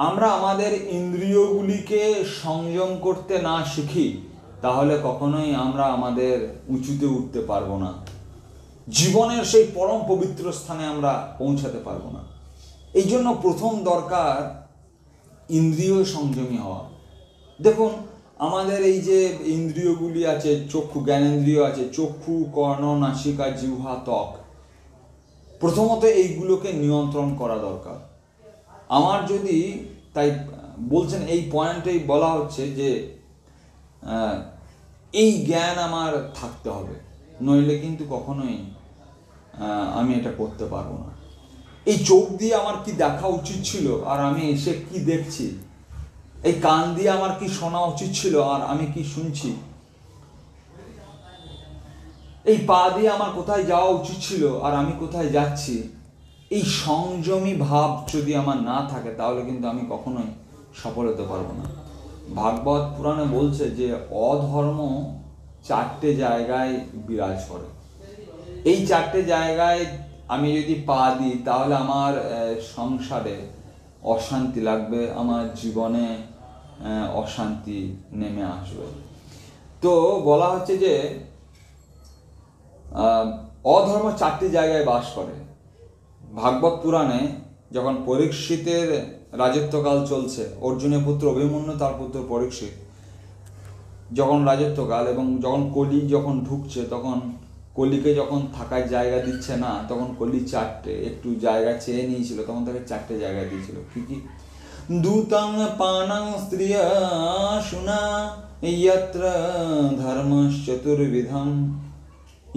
আমরা আমাদের ইন্দ্রিয়গুলিকে সংযম করতে না শিখি তাহলে কখনোই আমরা আমাদের উঁচুতে উঠতে পারবো না, জীবনের সেই পরম পবিত্র স্থানে আমরা পৌঁছাতে পারবো না। এই জন্য প্রথম দরকার ইন্দ্রিয় সংযমী হওয়া। দেখুন আমাদের এই যে ইন্দ্রিয়গুলি আছে, চক্ষু জ্ঞানেন্দ্রিয় আছে, চক্ষু, কর্ণ, নাসিকা, জিহ্বা, ত্বক, প্রথমত এইগুলোকে নিয়ন্ত্রণ করা দরকার। আমার যদি তাই বলছেন এই পয়েন্টেই বলা হচ্ছে যে এই জ্ঞান আমার থাকতে হবে, নইলে কিন্তু কখনোই আমি এটা করতে পারবো না। এই চোখ দিয়ে আমার কি দেখা উচিত ছিল আর আমি এসে কি দেখছি, এই কান দিয়ে আমার কি শোনা উচিত ছিল আর আমি কি শুনছি, এই পা দিয়ে আমার কোথায় যাওয়া উচিত ছিল আর আমি কোথায় যাচ্ছি, এই সংযমী ভাব যদি আমার না থাকে তাহলে কিন্তু আমি কখনোই সফল হতে পারবো না। ভাগবত পুরাণে বলছে যে অধর্ম 4টে জায়গায় বিরাজ করে। এই 4টে জায়গায় আমি যদি পা দিই তাহলে আমার সংসারে অশান্তি লাগবে, আমার জীবনে অশান্তি নেমে আসবে। তো বলা হচ্ছে যে অধর্ম 4টি জায়গায় বাস করে। ভাগবত পুরাণে যখন পরীক্ষিতের রাজত্বকাল চলছে, অর্জুনের পুত্র অভিমন্যু তার পুত্র পরীক্ষিত যখন রাজত্বকাল, এবং যখন কলি যখন ঢুকছে, তখন কলিকে যখন থাকার জায়গা দিচ্ছে না, তখন কলি 4টে একটু জায়গা চেয়ে নিয়েছিল, তখন তাকে 4টে জায়গা দিয়েছিল। কি কি? দূতং পানং স্ত্রিয়া শুনা ইয়ত্র ধর্মশ্চতুর্বিধম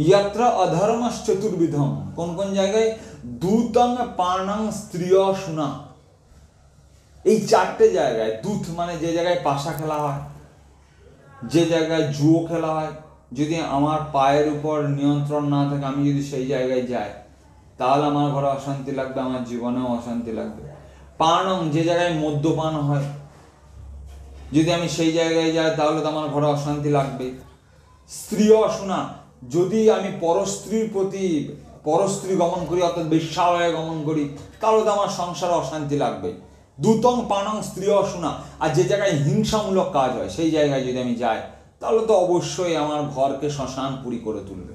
ইয়ত্র অধর্মশ্চতুর্বিধম। কোন কোন জায়গায়? দূতং পানং স্ত্রিয়া শুনা, এই 4টে জায়গায়। দূত মানে যে জায়গায় পাশা খেলা হয়, যে জায়গায় জুয়ো খেলা হয়, যদি আমার পায়ের উপর নিয়ন্ত্রণ না থাকে, আমি যদি সেই জায়গায় যাই তাহলে আমার ঘরে অশান্তি লাগবে, আমার জীবনেও অশান্তি লাগবে। পানং, যে জায়গায় মদ্যপান হয়, যদি আমি সেই জায়গায় যাই তাহলে তো আমার ঘরে অশান্তি লাগবে। স্ত্রী অশুনা, যদি আমি পরস্ত্রী গমন করি, অর্থাৎ বেশ্যালয়ে গমন করি, তাহলে তো আমার সংসারে অশান্তি লাগবে। দূতং পানং স্ত্রী অশুনা, আর যে জায়গায় হিংসামূলক কাজ হয় সেই জায়গায় যদি আমি যাই তাহলে তো অবশ্যই আমার ঘরকে শ্মশানপুরী করে তুলবে।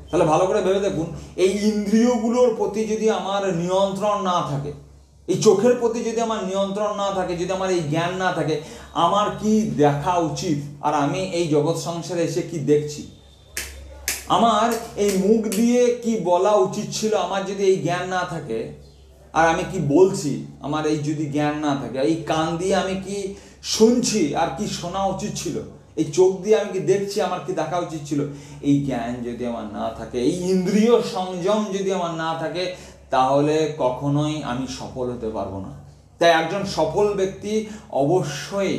তাহলে ভালো করে ভেবে দেখুন, এই ইন্দ্রিয়গুলোর প্রতি যদি আমার নিয়ন্ত্রণ না থাকে, এই চোখের প্রতি যদি আমার নিয়ন্ত্রণ না থাকে, যদি আমার এই জ্ঞান না থাকে, আমার কি দেখা উচিত আর আমি এই জগৎ সংসারে এসে কি দেখছি, আমার এই মুখ দিয়ে কি বলা উচিত ছিল, আমার যদি এই জ্ঞান না থাকে, আর আমি কি বলছি আমার এই যদি জ্ঞান না থাকে, এই কান দিয়ে আমি কি শুনছি আর কি শোনা উচিত ছিল, এই চোখ দিয়ে আমি কি দেখছি, আমার কি দেখা উচিত ছিল, এই জ্ঞান যদি আমার না থাকে, এই ইন্দ্রিয় সংযম যদি আমার না থাকে, তাহলে কখনোই আমি সফল হতে পারবো না। তাই একজন সফল ব্যক্তি অবশ্যই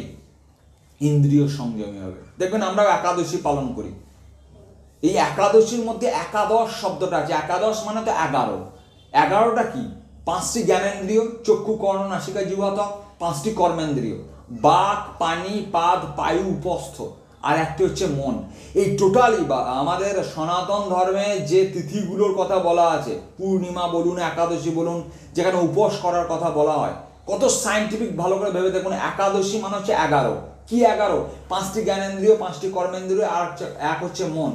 ইন্দ্রিয় সংযমী হবে। দেখবেন আমরা একাদশী পালন করি, এই একাদশীর মধ্যে একাদশ শব্দটা আছে। একাদশ মানে তো 11। 11টা কি? 5টি জ্ঞানেন্দ্রিয়, চক্ষু, কর্ণ, নাসিকা, জিহ্বা, ত্বক, 5টি কর্মেন্দ্রিয়, বাক, পানি, পাদ, পায়ু, উপস্থ, আর একটি হচ্ছে মন। এই টোটালি বা আমাদের সনাতন ধর্মে যে তিথিগুলোর কথা বলা আছে, পূর্ণিমা বলুন, একাদশী বলুন, যেখানে উপোস করার কথা বলা হয়, কত সায়েন্টিফিক, ভালো করে ভেবে দেখুন। একাদশী মানে হচ্ছে 11। কি 11? 5টি জ্ঞানেন্দ্রিয়, 5টি কর্মেন্দ্রিয়, আর এক হচ্ছে মন।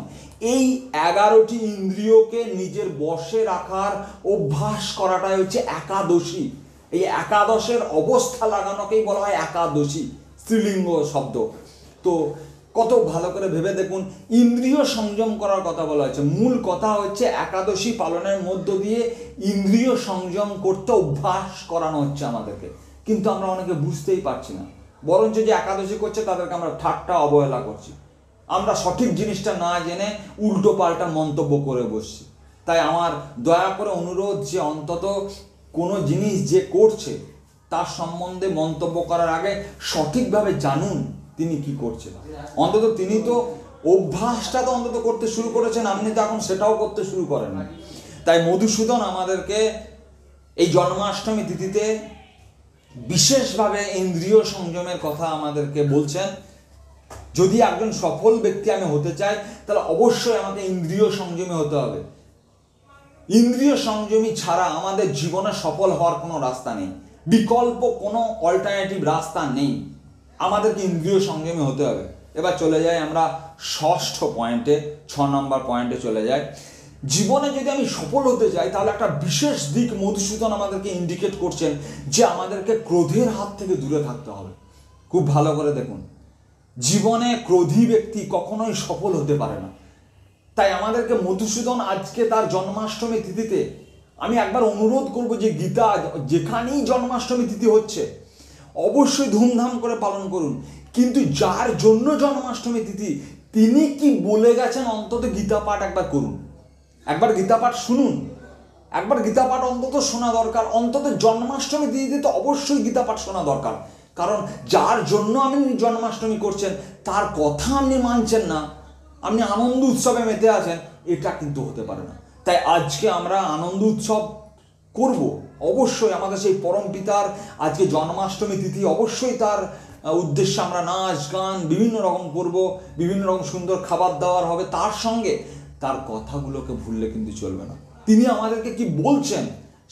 এই 11টি ইন্দ্রিয়কে নিজের বশে রাখার অভ্যাস করাটাই হচ্ছে একাদশী। এই একাদশের অবস্থা লাগানোকেই বলা হয় একাদশী, স্ত্রীলিঙ্গ শব্দ। তো কত ভালো করে ভেবে দেখুন, ইন্দ্রিয় সংযম করার কথা বলা হয়েছে। মূল কথা হচ্ছে একাদশী পালনের মধ্য দিয়ে ইন্দ্রিয় সংযম করতে অভ্যাস করানো হচ্ছে আমাদেরকে, কিন্তু আমরা অনেকে বুঝতেই পারছি না। বরঞ্চ যে একাদশী করছে তাদেরকে আমরা ঠাট্টা অবহেলা করছি, আমরা সঠিক জিনিসটা না জেনে উল্টো পাল্টা মন্তব্য করে বসছি। তাই আমার দয়া করে অনুরোধ যে অন্তত কোনো জিনিস যে করছে তার সম্বন্ধে মন্তব্য করার আগে সঠিকভাবে জানুন তিনি কি করছেন। অন্তত তিনি তো অভ্যাসটা তো অন্তত করতে শুরু করেছেন, আপনি তো এখন সেটাও করতে শুরু করেন। তাই মধুসূদন আমাদেরকে এই জন্মাষ্টমী তিথিতে বিশেষভাবে ইন্দ্রিয় সংযমের কথা আমাদেরকে বলছেন। যদি একজন সফল ব্যক্তি আমি হতে চাই তাহলে অবশ্যই আমাকে ইন্দ্রিয় সংযমী হতে হবে। ইন্দ্রিয় সংযমী ছাড়া আমাদের জীবনে সফল হওয়ার কোনো রাস্তা নেই, বিকল্প কোনো অল্টারনেটিভ রাস্তা নেই, আমাদেরকে ইন্দ্রিয় সংযমী হতে হবে। এবার চলে যাই আমরা ষষ্ঠ পয়েন্টে, 6 নম্বর পয়েন্টে চলে যাই। জীবনে যদি আমি সফল হতে চাই তাহলে একটা বিশেষ দিক মধুসূদন আমাদেরকে ইন্ডিকেট করছেন যে আমাদেরকে ক্রোধের হাত থেকে দূরে থাকতে হবে। খুব ভালো করে দেখুন, জীবনে ক্রোধী ব্যক্তি কখনোই সফল হতে পারে না। তাই আমাদেরকে মধুসূদন আজকে তার জন্মাষ্টমী তিথিতে আমি একবার অনুরোধ করব যে গীতা যেখানেই জন্মাষ্টমী তিথি হচ্ছে অবশ্যই ধুমধাম করে পালন করুন, কিন্তু যার জন্য জন্মাষ্টমী তিথি তিনি কি বলে গেছেন অন্তত গীতা পাঠ একবার করুন, একবার গীতা পাঠ শুনুন, একবার গীতা পাঠ অন্তত শোনা দরকার। অন্তত জন্মাষ্টমী তিথিতে তো অবশ্যই গীতা পাঠ শোনা দরকার, কারণ যার জন্য আপনি জন্মাষ্টমী করছেন তার কথা আপনি মানছেন না, আপনি আনন্দ উৎসবে মেতে আছেন, এটা কিন্তু হতে পারে না। তাই আজকে আমরা আনন্দ উৎসব করব, অবশ্যই আমাদের সেই পরম পিতার আজকে জন্মাষ্টমী তিথি, অবশ্যই তার উদ্দেশ্যে আমরা নাচ গান বিভিন্ন রকম করব, বিভিন্ন রকম সুন্দর খাবার দাবার হবে, তার সঙ্গে তার কথাগুলোকে ভুললে কিন্তু চলবে না। তিনি আমাদেরকে কি বলছেন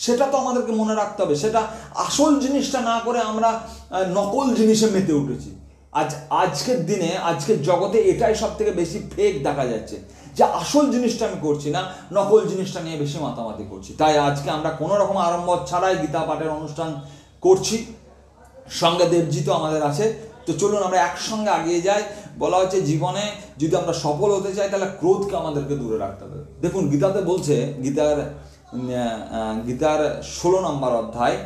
সেটা তো আমাদেরকে মনে রাখতে হবে, সেটা আসল জিনিসটা না করে আমরা নকল জিনিসে মেতে উঠেছি। আজকের দিনে আজকের জগতে এটাই সব থেকে বেশি ফেক দেখা যাচ্ছে, যে আসল জিনিসটা আমি করছি না, নকল জিনিসটা নিয়ে বেশি মাতামাতি করছি। তাই আজকে আমরা কোনো রকম আড়ম্বর ছাড়াই গীতা পাঠের অনুষ্ঠান করছি, সঙ্গে দেবজি তো আমাদের আছে। তো চলুন আমরা একসঙ্গে আগিয়ে যাই। বলা হচ্ছে জীবনে যদি আমরা সফল হতে চাই তাহলে ক্রোধকে আমাদেরকে দূরে রাখতে হবে। দেখুন গীতাতে বলছে, গীতার 16 নম্বর অধ্যায়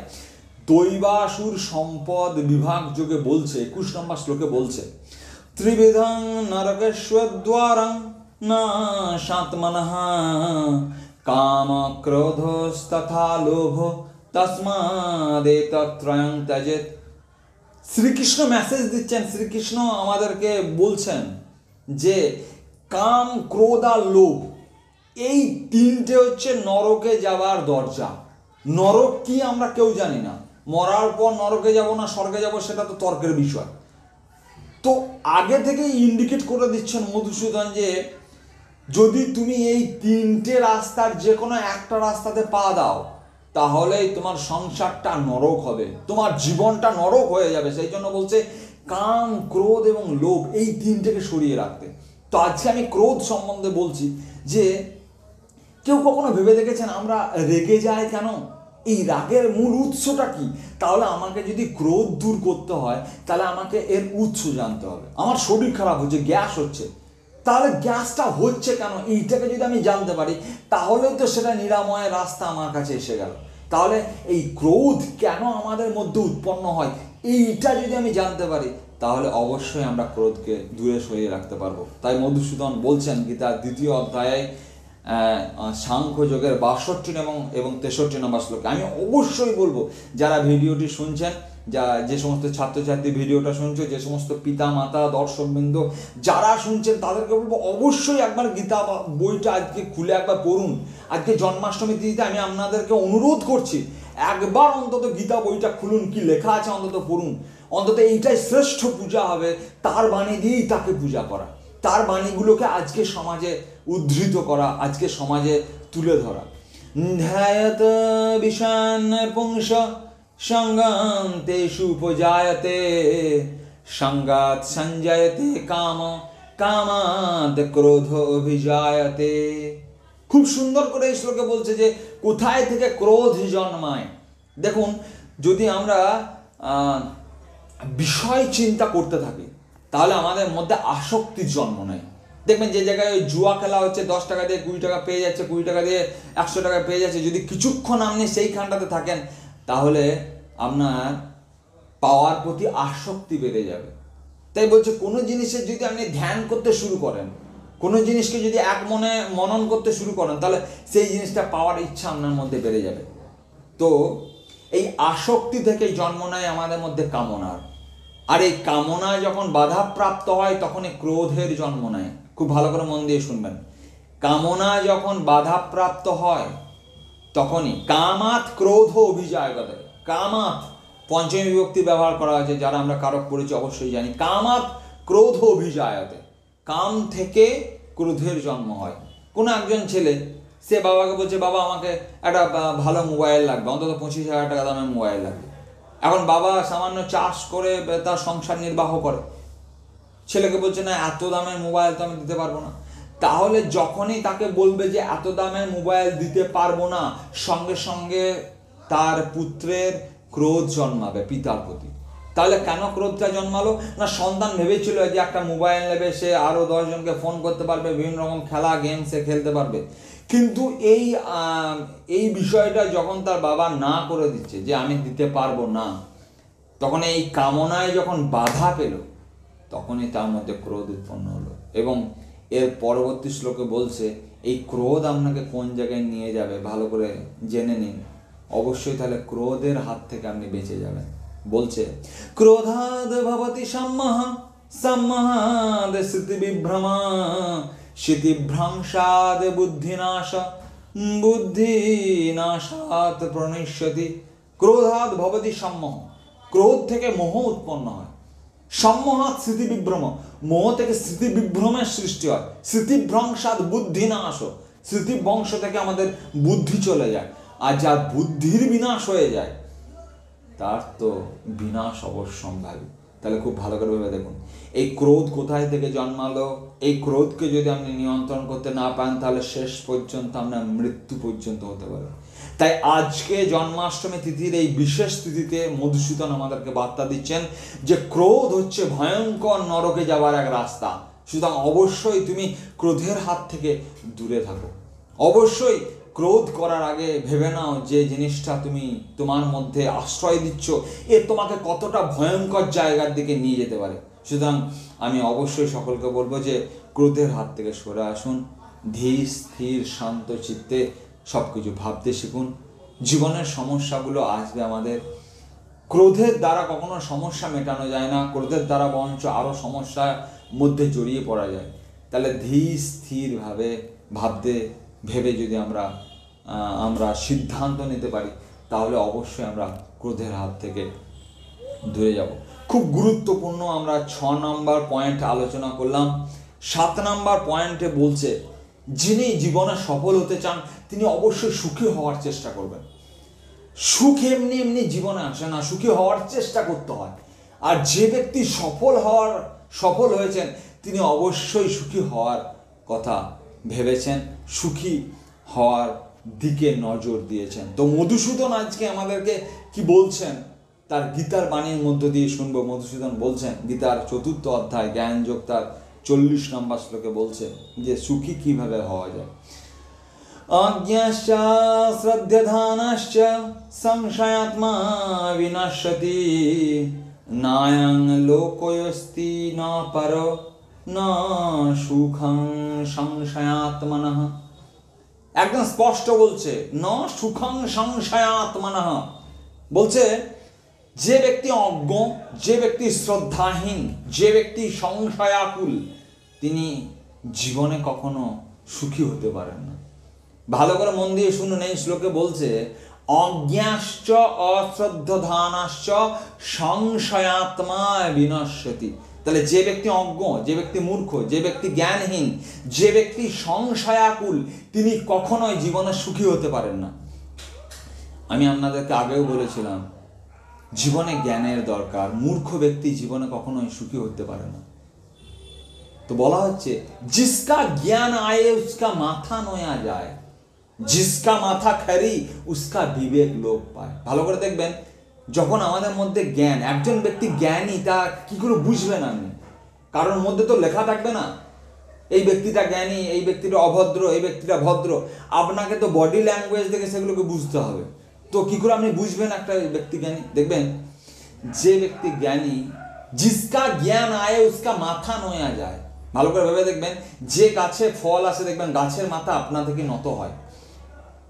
দৈবাসুর সম্পদ বিভাগ যোগে বলছে, 21 নম্বর শ্লোকে বলছে, ত্রিবিধং নরকেশ্বদ্বারং না শাতমনঃ কাম ক্রোধস্তথা লোভ তস্মাদেতত্রয়ং ত্যজেৎ। শ্রীকৃষ্ণ মেসেজ দিচ্ছেন, শ্রীকৃষ্ণ আমাদেরকে বলছেন যে কাম ক্রোধ আর লোভ এই তিনটে হচ্ছে নরকে যাবার দরজা। নরক কি আমরা কেউ জানি না, মরার পর নরকে যাব না স্বর্গে যাব সেটা তো তর্কের বিষয়। তো আগে থেকে ইন্ডিকেট করে দিচ্ছেন মধুসূদন যে যদি তুমি এই তিনটে রাস্তার যে কোনো একটা রাস্তাতে পা দাও তাহলেই তোমার সংসারটা নরক হবে, তোমার জীবনটা নরক হয়ে যাবে। সেই জন্য বলছে কাম ক্রোধ এবং লোভ এই তিনটেকে সরিয়ে রাখতে। তো আজকে আমি ক্রোধ সম্বন্ধে বলছি যে কেউ কখনো ভেবে দেখেছেন আমরা রেগে যাই কেন, এই রাগের মূল উৎসটা কি? তাহলে আমাকে যদি ক্রোধ দূর করতে হয় তাহলে আমাকে এর উৎস জানতে হবে। আমার শরীর খারাপ হচ্ছে, গ্যাস হচ্ছে, তাহলে গ্যাসটা হচ্ছে কেন এইটাকে যদি আমি জানতে পারি তাহলেই তো সেটা নিরাময়ের রাস্তা আমার কাছে এসে গেল। তাহলে এই ক্রোধ কেন আমাদের মধ্যে উৎপন্ন হয় এইটা যদি আমি জানতে পারি তাহলে অবশ্যই আমরা ক্রোধকে দূরে সরিয়ে রাখতে পারবো। তাই মধুসূদন বলছেন গীতার 2য় অধ্যায়ে সাংখ্য যোগের 62 এবং 63 নম্বর শ্লোকে। আমি অবশ্যই বলবো যারা ভিডিওটি শুনছেন, যে সমস্ত ছাত্রছাত্রী ভিডিওটা শুনছো, যে সমস্ত পিতা মাতা দর্শকবৃন্দ যারা শুনছেন তাদেরকে বলবো অবশ্যই একবার গীতা বইটা আজকে খুলে একবার পড়ুন। আজকে জন্মাষ্টমী তিথিতে আমি আপনাদেরকে অনুরোধ করছি একবার অন্তত গীতা বইটা খুলুন, কি লেখা আছে অন্তত পড়ুন। অন্তত এইটাই শ্রেষ্ঠ পূজা হবে, তার বাণী দিয়েই তাকে পূজা করা, তার বাণীগুলোকে আজকে সমাজে উদ্ধৃত করা, আজকে সমাজে তুলে ধরা। ধ্যায়ত বিষান পুংস সঙ্গান্তেষু উপজায়তে সঙ্গাৎ সঞ্জয়তে কাম কামাৎ ক্রোধ অভিজায়তে। খুব সুন্দর করে এই শ্লোকে বলছে যে কোথায় থেকে ক্রোধ জন্মায়। দেখুন যদি আমরা বিষয় চিন্তা করতে থাকি, তাহলে আমাদের মধ্যে আসক্তির জন্ম নেয়। দেখবেন যে জায়গায় ওই জুয়া খেলা হচ্ছে, 10 টাকা দিয়ে 20 টাকা পেয়ে যাচ্ছে, 20 টাকা দিয়ে 100 টাকা পেয়ে যাচ্ছে, যদি কিছুক্ষণ আপনি সেইখানটাতে থাকেন, তাহলে আপনার পাওয়ার প্রতি আসক্তি বেড়ে যাবে। তাই বলছে কোনো জিনিসের যদি আপনি ধ্যান করতে শুরু করেন, কোনো জিনিসকে যদি এক মনে মনন করতে শুরু করেন, তাহলে সেই জিনিসটা পাওয়ার ইচ্ছা আপনার মধ্যে বেড়ে যাবে। তো এই আসক্তি থেকেই জন্ম নেয় আমাদের মধ্যে কামনার, আর এই কামনা যখন বাধাপ্রাপ্ত হয় তখনই ক্রোধের জন্ম নেয়। খুব ভালো করে মন দিয়ে শুনবেন, কামনা যখন বাধাপ্রাপ্ত হয় তখনই কামাত ক্রোধ অভিজায়গত। কামাত পঞ্চমী বিভক্তি ব্যবহার করা হয়েছে, যারা আমরা কারক পড়েছি অবশ্যই জানি। কামাত ক্রোধ অভিজায়তে, কাম থেকে ক্রোধের জন্ম হয়। কোনো একজন ছেলে সে বাবাকে বলছে, বাবা আমাকে একটা ভালো মোবাইল লাগবে, অন্তত 25,000 টাকা দামের মোবাইল লাগবে। এখন বাবা সামান্য চাষ করে তার সংসার নির্বাহ করে, ছেলেকে বলছে না এত দামের মোবাইল তো আমি দিতে পারবো না। তাহলে যখনই তাকে বলবে যে এত দামের মোবাইল দিতে পারবো না, সঙ্গে সঙ্গে তার পুত্রের ক্রোধ জন্মাবে পিতার প্রতি। তাহলে কেন ক্রোধটা জন্মালো? না, সন্তান ভেবেছিল যে একটা মোবাইল নেবে, সে আরো 10 জনকে ফোন করতে পারবে, বিভিন্ন রকম খেলা গেম সে খেলতে পারবে। কিন্তু এই বিষয়টা যখন তার বাবা না করে দিচ্ছে যে আমি দিতে পারবো না, তখন এই কামনায় যখন বাধা পেল, তখনই তার মধ্যে ক্রোধ উৎপন্ন হলো। এবং এর পরবর্তী শ্লোকে বলছে এই ক্রোধ আপনাকে কোন জায়গায় নিয়ে যাবে ভালো করে জেনে নিন, অবশ্যই তাহলে ক্রোধের হাত থেকে আপনি বেঁচে যাবেন। বলছে ক্রোধাদ ভবতি সম্মোহ, সম্মোহাদ স্মৃতি বিভ্রমা, স্মৃতিভ্রংশাদ বুদ্ধিনাশ, বুদ্ধিনাশাৎ প্রণিষ্যতি। ক্রোধাদ ভবতি সম্মোহ, ক্রোধ থেকে মোহ উৎপন্ন হয়। সম্মোহাৎ স্মৃতি বিভ্রম, মোহ থেকে স্মৃতি বিভ্রমের সৃষ্টি হয়। স্মৃতিভ্রংশাৎ বুদ্ধিনাশ, স্মৃতিভ্রংশ থেকে আমাদের বুদ্ধি চলে যায়। আর যার বুদ্ধির বিনাশ হয়ে যায় তার তো বিনাশ অবশ্যম্ভাবী। তাহলে খুব ভালো করে ভেবে দেখুন এই ক্রোধ কোথায় থেকে জন্মালো। এই ক্রোধকে যদি আপনি নিয়ন্ত্রণ করতে না পারেন, তাহলে শেষ পর্যন্ত আপনার মৃত্যু পর্যন্ত হতে পারে। তাই আজকে জন্মাষ্টমী তিথির এই বিশেষ তিথিতে মধুসূদন আমাদেরকে বার্তা দিচ্ছেন যে ক্রোধ হচ্ছে ভয়ঙ্কর নরকে যাওয়ার এক রাস্তা। সুতরাং অবশ্যই তুমি ক্রোধের হাত থেকে দূরে থাকো। অবশ্যই ক্রোধ করার আগে ভেবে নাও যে জিনিসটা তুমি তোমার মধ্যে আশ্রয় দিচ্ছ এ তোমাকে কতটা ভয়ঙ্কর জায়গার দিকে নিয়ে যেতে পারে। সুতরাং আমি অবশ্যই সকলকে বলবো যে ক্রোধের হাত থেকে সরে আসুন, ধীর স্থির শান্ত চিত্তে সব কিছু ভাবতে শিখুন। জীবনের সমস্যাগুলো আসবে আমাদের, ক্রোধের দ্বারা কখনো সমস্যা মেটানো যায় না, ক্রোধের দ্বারা বরঞ্চ আরও সমস্যার মধ্যে জড়িয়ে পড়া যায়। তাহলে ধীর স্থিরভাবে ভেবে যদি আমরা সিদ্ধান্ত নিতে পারি, তাহলে অবশ্যই আমরা ক্রোধের হাত থেকে দূরে যাব। খুব গুরুত্বপূর্ণ আমরা 6 নম্বর পয়েন্ট আলোচনা করলাম। 7 নম্বর পয়েন্টে বলছে যিনি জীবনে সফল হতে চান তিনি অবশ্যই সুখী হওয়ার চেষ্টা করবেন। সুখ এমনি এমনি জীবনে আসে না, সুখী হওয়ার চেষ্টা করতে হয়। আর যে ব্যক্তি সফল হয়েছেন তিনি অবশ্যই সুখী হওয়ার কথা ভেবেছেন, সুখী হওয়ার দিকে নজর দিয়েছেন। তো মধুসূদন আজকে আমাদেরকে কি বলছেন তার গীতার বাণীর মধ্য দিয়ে শুনবো। মধুসূদন বলছেন গীতার 4th অধ্যায় জ্ঞান যোগ তার 40 নম্বর শ্লোকে বলছে যে সুখী কিভাবে হওয়া যায়। অজ্ঞাশ্চ শ্রদ্ধানাশ্চ সংশয়াত্মা বিনাশ্যতি, নায়ং লোকোয়স্তি ন পরো ন সুখং সংশয়াত্মনঃ। একদম স্পষ্ট বলছে ন সুখং সংশয়াত্মনঃ। বলছে যে ব্যক্তি অজ্ঞ, যে ব্যক্তি শ্রদ্ধাহীন, যে ব্যক্তি সংশয়াকুল, তিনি জীবনে কখনো সুখী হতে পারেন না। ভালো করে মন দিয়ে শুনুন, এই শ্লোকে বলছে অজ্ঞাশ্চ অশ্রদ্ধানাশ্চ সংশয়াত্মা বিনশ্যতি। তাহলে যে ব্যক্তি অজ্ঞ, যে ব্যক্তি মূর্খ, যে ব্যক্তি জ্ঞানহীন, যে ব্যক্তি সংশয়াকুল, তিনি কখনোই জীবনে সুখী হতে পারেন না। আমি আপনাদেরকে আগেও বলেছিলাম জীবনে জ্ঞানের দরকার, মূর্খ ব্যক্তি জীবনে কখনোই সুখী হতে পারে না। তো বলা হচ্ছে জিসকা জ্ঞান আয়ে উসকা মাথা নোয়া যায়, জিসকা মাথা খরি উসকা বিবেক লোপ পায়। ভালো করে দেখবেন যখন আমাদের মধ্যে জ্ঞান, একজন ব্যক্তি জ্ঞানী তা কি করে বুঝবেন আপনি? কারোর মধ্যে তো লেখা থাকবে না এই ব্যক্তিটা জ্ঞানী, এই ব্যক্তিটা অভদ্র, এই ব্যক্তিটা ভদ্র। আপনাকে তো বডি ল্যাঙ্গুয়েজ দেখে সেগুলোকে বুঝতে হবে। তো কি করে আপনি বুঝবেন একটা ব্যক্তি জ্ঞানী? দেখবেন যে ব্যক্তি জ্ঞানী, জিসকা জ্ঞান আয়ে উসকা মাথা নোয়া যায়। ভালো করে ভেবে দেখবেন, যে গাছে ফল আসে দেখবেন গাছের মাথা আপনা থেকে নত হয়।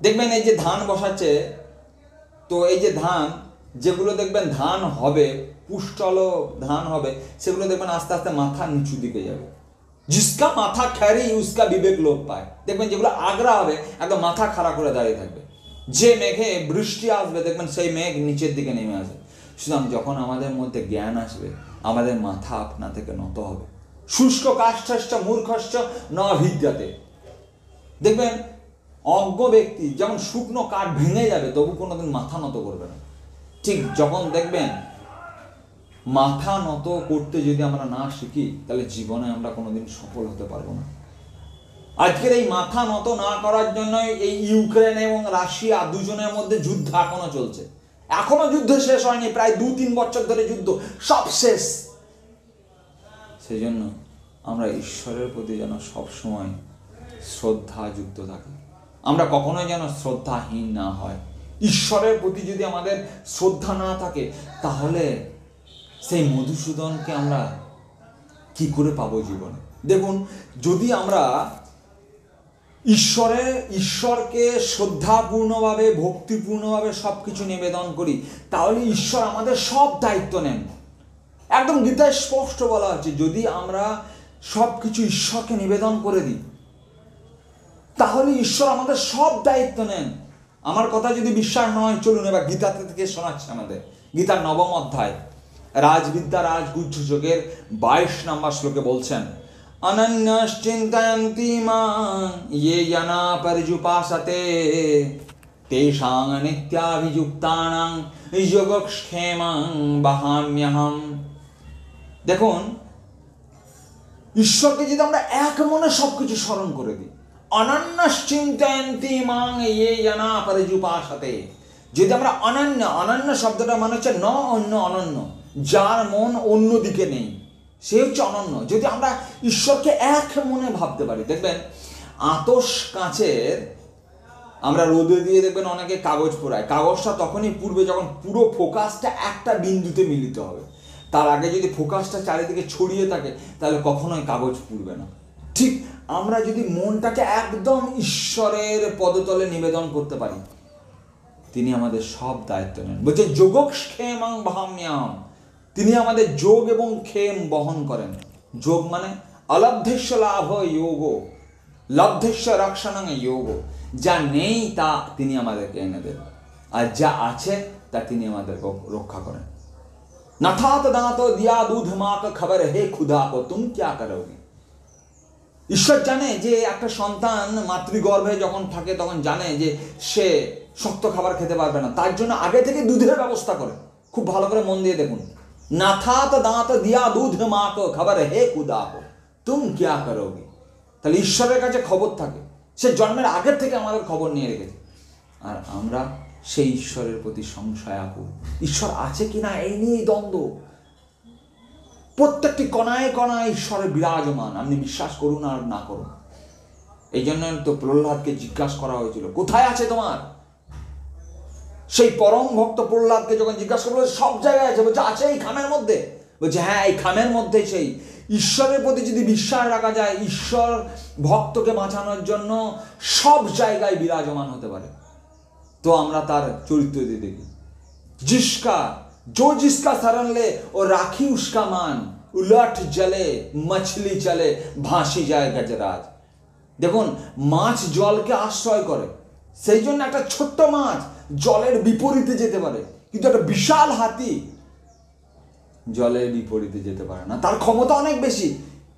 দেখবেন এই যে ধান বসাচ্ছে, তো এই যে ধান যেগুলো দেখবেন ধান হবে, পুষ্টল ধান হবে, সেগুলো দেখবেন আস্তে আস্তে মাথা নিচু দিকে যাবে। জিসকা মাথা খ্যারি উসকা বিবেক লোপ পায়। দেখবেন যেগুলো আগ্রা হবে একদম মাথা খাড়া করে দাঁড়িয়ে থাকবে। যে মেঘে বৃষ্টি আসবে দেখবেন সেই মেঘ নিচের দিকে নেমে আসবে। সুতরাং যখন আমাদের মধ্যে জ্ঞান আসবে আমাদের মাথা আপনা থেকে নত হবে। শুষ্ক কাষ্ঠশ্চ মূর্খশ্চ ন ভিদ্যতে। দেখবেন অজ্ঞ ব্যক্তি যেমন শুকনো কাঠ ভেঙে যাবে তবু কোনোদিন মাথা নত করবে না। ঠিক যখন দেখবেন মাথা নত করতে যদি আমরা না শিখি তাহলে জীবনে আমরা কোনোদিন সফল হতে পারবো না। আজকের এই মাথা নত না করার জন্য এই ইউক্রেন এবং রাশিয়া দুজনের মধ্যে যুদ্ধ এখনো চলছে। এখনো যুদ্ধ শেষ হয়নি, প্রায় 2-3 বছর ধরে যুদ্ধ, সব শেষ। সেই জন্য আমরা ঈশ্বরের প্রতি যেন সবসময় শ্রদ্ধা যুক্ত থাকি, আমরা কখনোই যেন শ্রদ্ধাহীন না হয়। ঈশ্বরের প্রতি যদি আমাদের শ্রদ্ধা না থাকে তাহলে সেই মধুসূদনকে আমরা কি করে পাবো জীবনে? দেখুন, যদি আমরা ঈশ্বরকে শ্রদ্ধাপূর্ণভাবে ভক্তিপূর্ণভাবে সব কিছু নিবেদন করি তাহলে ঈশ্বর আমাদের সব দায়িত্ব নেন। একদম গীতায় স্পষ্ট বলা হচ্ছে, যদি আমরা সব কিছু ঈশ্বরকে নিবেদন করে দিই তাহলে ঈশ্বর আমাদের সব দায়িত্ব নেন। আমার কথা যদি বিশ্বাস নয়, চলুন এবার গীতা থেকে শোনাচ্ছে আমাদের। গীতার 9ম অধ্যায় রাজবিদ্যা রাজগুহ্য যোগের 22 নম্বর শ্লোকে বলছেন, অনন্যশ্চিন্তয়ন্তি মাং ये जना पर्युपासते तेषां नित्याभियुक्तानां योगक्षेमं वहाम्यहम्। দেখুন, ঈশ্বরকে যদি আমরা এক মনে সবকিছু স্মরণ করে দিই, অনন্যশ্চিন্তয়ন্তি মাং ये जना पर्युपासते, যদি আমরা অনন্য শব্দটা মানে হচ্ছে ন অন্য অনন্য, যার মন অন্য দিকে নেই সে হচ্ছে অনন্য। যদি আমরা ঈশ্বরকে এক মনে ভাবতে পারি, দেখবেন আতস কাঁচের আমরা রোদে দিয়ে দেখবেন অনেকে কাগজ পোড়ায়, কাগজটা তখনই পুড়বে যখন পুরো ফোকাসটা একটা বিন্দুতে মিলিত হবে। তার আগে যদি ফোকাসটা চারিদিকে ছড়িয়ে থাকে তাহলে কখনোই কাগজ পুড়বে না। ঠিক আমরা যদি মনটাকে একদম ঈশ্বরের পদতলে নিবেদন করতে পারি, তিনি আমাদের সব দায়িত্ব নেন। বলছে যোগক্ষেমং বহাম্যহম, তিনি আমাদের যোগ এবং ক্ষেম বহন করেন। যোগ মানে অলব্ধস্য লাভ যোগ, লব্ধস্য রক্ষণং যোগ। যা নেই তা তিনি আমাদেরকে এনে দেন, আর যা আছে তা তিনি আমাদেরকে রক্ষা করেন। নাথাত দাঁত দিয়া দুধ মাক খবর হে খুদা কো তুম ক্যা করোগে। ঈশ্বর জানে যে একটা সন্তান মাতৃগর্ভে যখন থাকে তখন জানে যে সে শক্ত খাবার খেতে পারবে না, তার জন্য আগে থেকে দুধের ব্যবস্থা করে। খুব ভালো করে মন দিয়ে দেখুন, নাথাত দাঁত দিয়া দুধ মাক খবর হে খুদা কো তুম ক্যা করোগে। তাহলে ঈশ্বরের কাছে খবর থাকে, সে জন্মের আগের থেকে আমাদের খবর নিয়ে রেখেছে। আর আমরা সেই ঈশ্বরের প্রতি সংশয় আকুল, ঈশ্বর আছে কিনা এই নিয়েই দ্বন্দ্ব। প্রত্যেকটি কণায় কণায় ঈশ্বরের বিরাজমান, আপনি বিশ্বাস করুন আর না করুন। এই জন্য তো প্রহ্লাদকে জিজ্ঞাসা করা হয়েছিল, কোথায় আছে তোমার? সেই পরম ভক্ত প্রহ্লাদকে যখন জিজ্ঞাসা করলো সব জায়গায় আছে, বলছে আছে এই খামের মধ্যে। বলছে হ্যাঁ, এই খামের মধ্যে। সেই ঈশ্বরের প্রতি যদি বিশ্বাস রাখা যায়, ঈশ্বর ভক্তকে বাঁচানোর জন্য সব জায়গায় বিরাজমান হতে পারে। তো আমরা তার চরিত্র দিয়ে দেখি, जिसका शरण ले और राखी उसका मान, उलट जले मछली चले भाসি যায় গজরাজ। দেখুন, মাছ জলকে আশ্রয় করে, সেই জন্য একটা ছোট্ট মাছ জলের বিপরীতে যেতে পারে, কিন্তু একটা বিশাল হাতি জলের বিপরীতে যেতে পারে না। তার ক্ষমতা অনেক বেশি,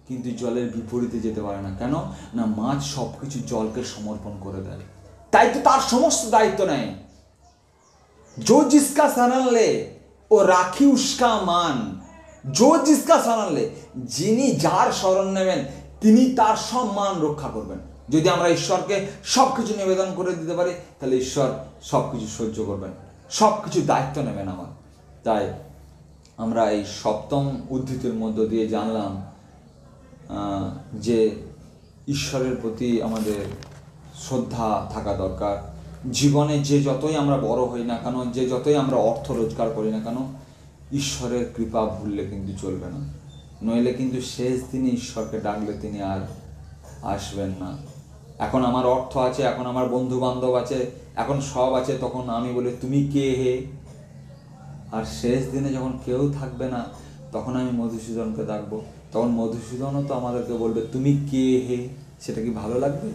কিন্তু জলের বিপরীতে যেতে পারে না। কেন না, মাছ সবকিছু জলকে সমর্পণ করে দেয়, তাই তো তার সমস্ত দায়িত্ব নেয়। जो जिसका शरण ले ও রাখি উস্কা মান, जो जिसका शरण ले, যিনি যার শরণ নেবেন তিনি তার সম্মান রক্ষা করবেন। যদি আমরা ঈশ্বরকে সবকিছু নিবেদন করে দিতে পারি তাহলে ঈশ্বর সবকিছু সহ্য করবেন, সবকিছু দায়িত্ব নেবেন আমার। তাই আমরা এই সপ্তম উদ্ধৃতির মধ্য দিয়ে জানলাম যে ঈশ্বরের প্রতি আমাদের শ্রদ্ধা থাকা দরকার। জীবনে যে যতই আমরা বড় হই না কেন, যে যতই আমরা অর্থ রোজগার করি না কেন, ঈশ্বরের কৃপা ভুললে কিন্তু চলবে না, নইলে কিন্তু শেষ দিনে ঈশ্বরকে ডাকলে তিনি আর আসবেন না। এখন আমার অর্থ আছে, এখন আমার বন্ধু বান্ধব আছে, এখন সব আছে, তখন আমি বলি তুমি কে হে? আর শেষ দিনে যখন কেউ থাকবে না, তখন আমি মধুসূদনকে ডাকবো, তখন মধুসূদনও তো আমাদেরকে বলবে তুমি কে হে। সেটা কি ভালো লাগবে?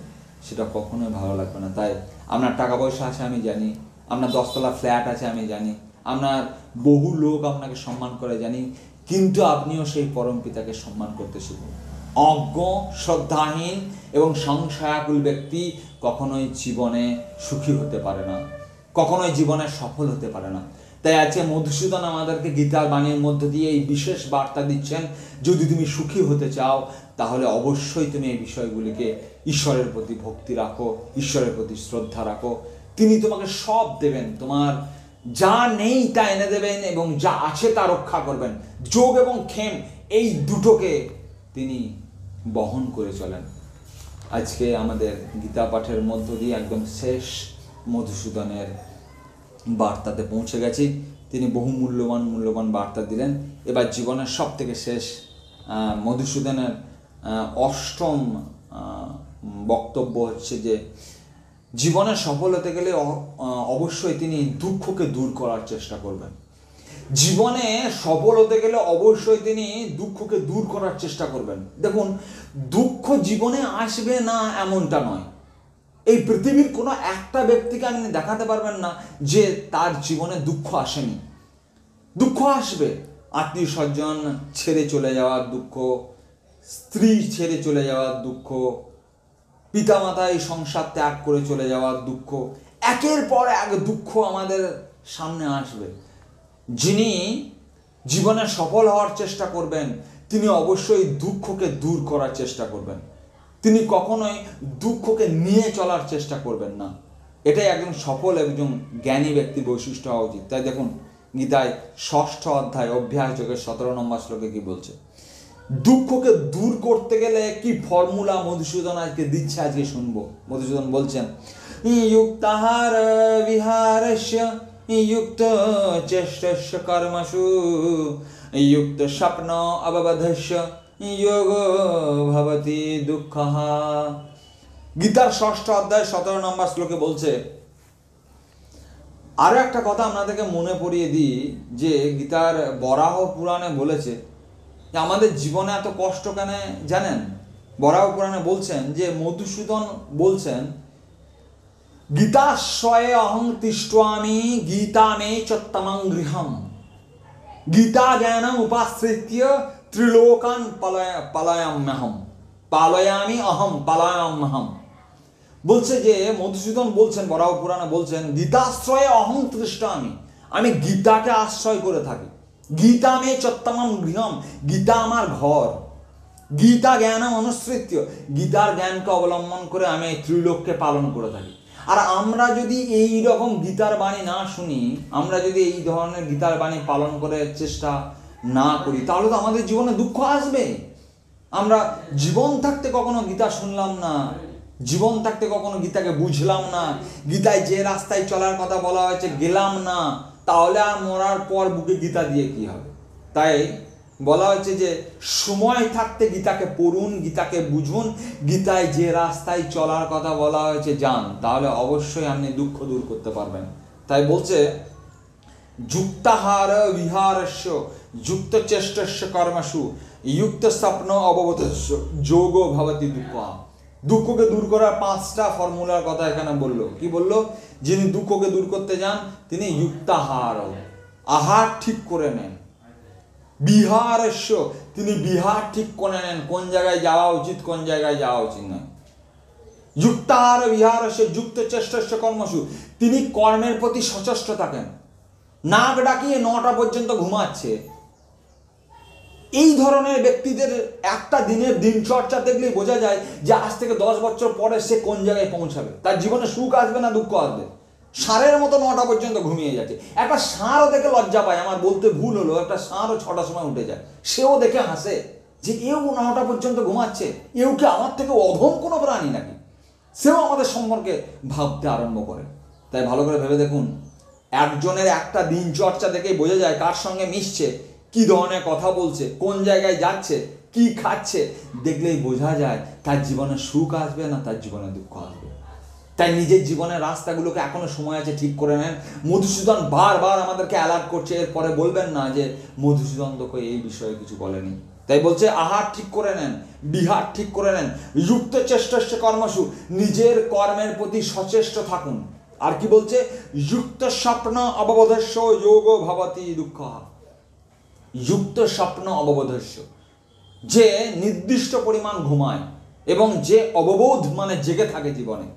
সেটা কখনোই ভালো লাগবে না। তাই আপনার টাকা পয়সা আছে আমি জানি, আপনার 10 তলা ফ্ল্যাট আছে আমি জানি, আপনার বহু লোক আপনাকে সম্মান করে জানি, কিন্তু আপনিও সেই পরম পিতাকে সম্মান করতে শিখুন। অজ্ঞ, শ্রদ্ধাহীন এবং সংশয়াকুল ব্যক্তি কখনোই জীবনে সুখী হতে পারে না, কখনোই জীবনে সফল হতে পারে না। তাই আজকে মধুসূদন আমাদেরকে গীতার বাণীর মধ্য দিয়ে এই বিশেষ বার্তা দিচ্ছেন, যদি তুমি সুখী হতে চাও তাহলে অবশ্যই তুমি এই বিষয়গুলিকে ঈশ্বরের প্রতি ভক্তি রাখো, ঈশ্বরের প্রতি শ্রদ্ধা রাখো। তিনি তোমাকে সব দেবেন, তোমার যা নেই তা এনে দেবেন এবং যা আছে তা রক্ষা করবেন। যোগ এবং ক্ষেম এই দুটোকে তিনি বহন করে চলেন। আজকে আমাদের গীতা পাঠের মধ্য দিয়ে একদম শেষ মধুসূদনের বার্তাতে পৌঁছে গেছি। তিনি বহু মূল্যবান বার্তা দিলেন। এবার জীবনের সব থেকে শেষ মধুসূদনের অষ্টম বক্তব্য হচ্ছে যে জীবনে সফল হতে গেলে অবশ্যই তিনি দুঃখকে দূর করার চেষ্টা করবেন। জীবনে সফল হতে গেলে অবশ্যই তিনি দুঃখকে দূর করার চেষ্টা করবেন। দেখুন, দুঃখ জীবনে আসবে না এমনটা নয়। এই পৃথিবীর কোনো একটা ব্যক্তিকে আপনি দেখাতে পারবেন না যে তার জীবনে দুঃখ আসেনি। দুঃখ আসবে, আত্মীয় স্বজন ছেড়ে চলে যাওয়ার দুঃখ, স্ত্রী ছেড়ে চলে যাওয়ার দুঃখ, পিতামাতা এই সংসার ত্যাগ করে চলে যাওয়ার দুঃখ, একের পর এক দুঃখ আমাদের সামনে আসবে। যিনি জীবনে সফল হওয়ার চেষ্টা করবেন তিনি অবশ্যই দুঃখকে দূর করার চেষ্টা করবেন। তিনি কখনোই দুঃখকে নিয়ে চলার চেষ্টা করবেন না। এটাই একজন সফল একজন জ্ঞানী ব্যক্তির বৈশিষ্ট্য হওয়া উচিত। তাই দেখুন, গীতায় 6ষ্ঠ অধ্যায় অভ্যাস যোগের 17 নম্বর শ্লোকে কি বলছে। দুঃখকে দূর করতে গেলে কি ফর্মুলা মধুসূদন আজকে দিচ্ছে, আজকে শুনবো। মধুসূদন বলছেন, যুক্তাহার বিহারস্য युक्त चेष्टस्य कर्मसु युक्त स्वप्न अवबधस्य योगो भवति दुःखः। গীতার 6ষ্ঠ অধ্যায় 17 নম্বর শ্লোকে বলছে। আরো একটা কথা আপনাদেরকে মনে পড়িয়ে দিই যে গীতার বরাহ পুরাণে বলেছে যে আমাদের জীবনে এত কষ্ট কেন জানেন? বরাহ পুরাণে বলছেন যে মধুসূদন বলছেন, গীতাশ্রয়ে অহং তিষ্ঠ্বামি গীতা মে চত্তমং গৃহম গীতা জ্ঞানম উপাশ্রিত্য ত্রিলোকান পালয়ামি অহম পালয়াম্যহম। বলছে যে মধুসূদন বলছেন, বরাহ পুরাণে বলছেন, গীতাশ্রয়ে অহং তিষ্ঠ্বামি, আমি গীতাকে আশ্রয় করে থাকি। গীতা মে চত্তমং গৃহম, গীতা আমার ঘর। গীতা জ্ঞানম অনুসৃত্য, গীতার জ্ঞানকে অবলম্বন করে আমি এই ত্রিলোককে পালন করে থাকি। আর আমরা যদি এই রকম গীতার বাণী না শুনি, আমরা যদি এই ধরনের গীতার বাণী পালন করে চেষ্টা না করি, তাহলে তো আমাদের জীবনে দুঃখ আসবে। আমরা জীবন থাকতে কখনো গীতা শুনলাম না, জীবন থাকতে কখনো গীতাকে বুঝলাম না, গীতায় যে রাস্তায় চলার কথা বলা হয়েছে গেলাম না, তাহলে আর মরার পর বুকে গীতা দিয়ে কি হবে? তাই বলা হচ্ছে যে সময় থাকতে গীতাকে পড়ুন, গীতাকে বুঝুন, গীতায় যে রাস্তায় চলার কথা বলা হয়েছে যান, তাহলে অবশ্যই আপনি দুঃখ দূর করতে পারবেন। তাই বলছে, যুক্তাহার বিহারস্য যুক্ত চেষ্টস্য কর্মসু যুক্ত স্বপ্ন অববোধস্য যোগো ভবতি দুঃখ। দুঃখকে দূর করার 5টা ফর্মুলার কথা এখানে বললো। কি বললো? যিনি দুঃখকে দূর করতে যান তিনি যুক্তাহার, আহার ঠিক করে নেন। বিহারস্য, তিনি বিহার ঠিক করে নেন, কোন জায়গায় যাওয়া উচিত কোন জায়গায় যাওয়া উচিত নয়। যুক্তাহার বিহারস্য যুক্ত চেষ্টস্য কর্মসু, তিনি কর্মের প্রতি সচেষ্ট থাকেন। নাক ডাকিয়ে 9টা পর্যন্ত ঘুমাচ্ছে, এই ধরনের ব্যক্তিদের একটা দিনের দিনচর্চা দেখলেই বোঝা যায় যে আজ থেকে 10 বছর পরে সে কোন জায়গায় পৌঁছাবে। তার জীবনে সুখ আসবে না দুঃখ আসবে। ষাঁড়ের মতো 9টা পর্যন্ত ঘুমিয়ে যাচ্ছে। একটা ষাঁড়ও দেখে লজ্জা পায়, আমার বলতে ভুল হলো, একটা ষাঁড়ও 6টার সময় উঠে যায়, সেও দেখে হাসে যে এও 9টা পর্যন্ত ঘুমাচ্ছে, এও কি আমার থেকে অধম কোনো প্রাণী নাকি? সেও আমাদের সম্পর্কে ভাবতে আরম্ভ করে। তাই ভালো করে ভেবে দেখুন, একজনের একটা দিনচর্চা দেখেই বোঝা যায় কার সঙ্গে মিশছে, কি ধরনের কথা বলছে, কোন জায়গায় যাচ্ছে, কি খাচ্ছে, দেখলেই বোঝা যায় তার জীবনে সুখ আসবে না তার জীবনে দুঃখ আসবে। তাই নিজের জীবনের রাস্তাগুলোকে এখনো সময় আছে, ঠিক করে নেন। মধুসূদন বারবার আমাদেরকে অ্যালার্ট করছে, এরপরে বলবেন না যে মধুসূদন তোকে এই বিষয়ে কিছু বলেনি। তাই বলছে আহার ঠিক করে নেন, বিহার ঠিক করে নেন, যুক্ত চেষ্টস্য কর্মসু, নিজের কর্মের প্রতি সচেষ্ট থাকুন। আর কি বলছে, যুক্ত স্বপ্ন অববোধস্য যোগ ভবতি দুঃখ। যুক্ত স্বপ্ন অববোধস্য, যে নির্দিষ্ট পরিমাণ ঘুমায় এবং যে অববোধ মানে জেগে থাকে জীবনে,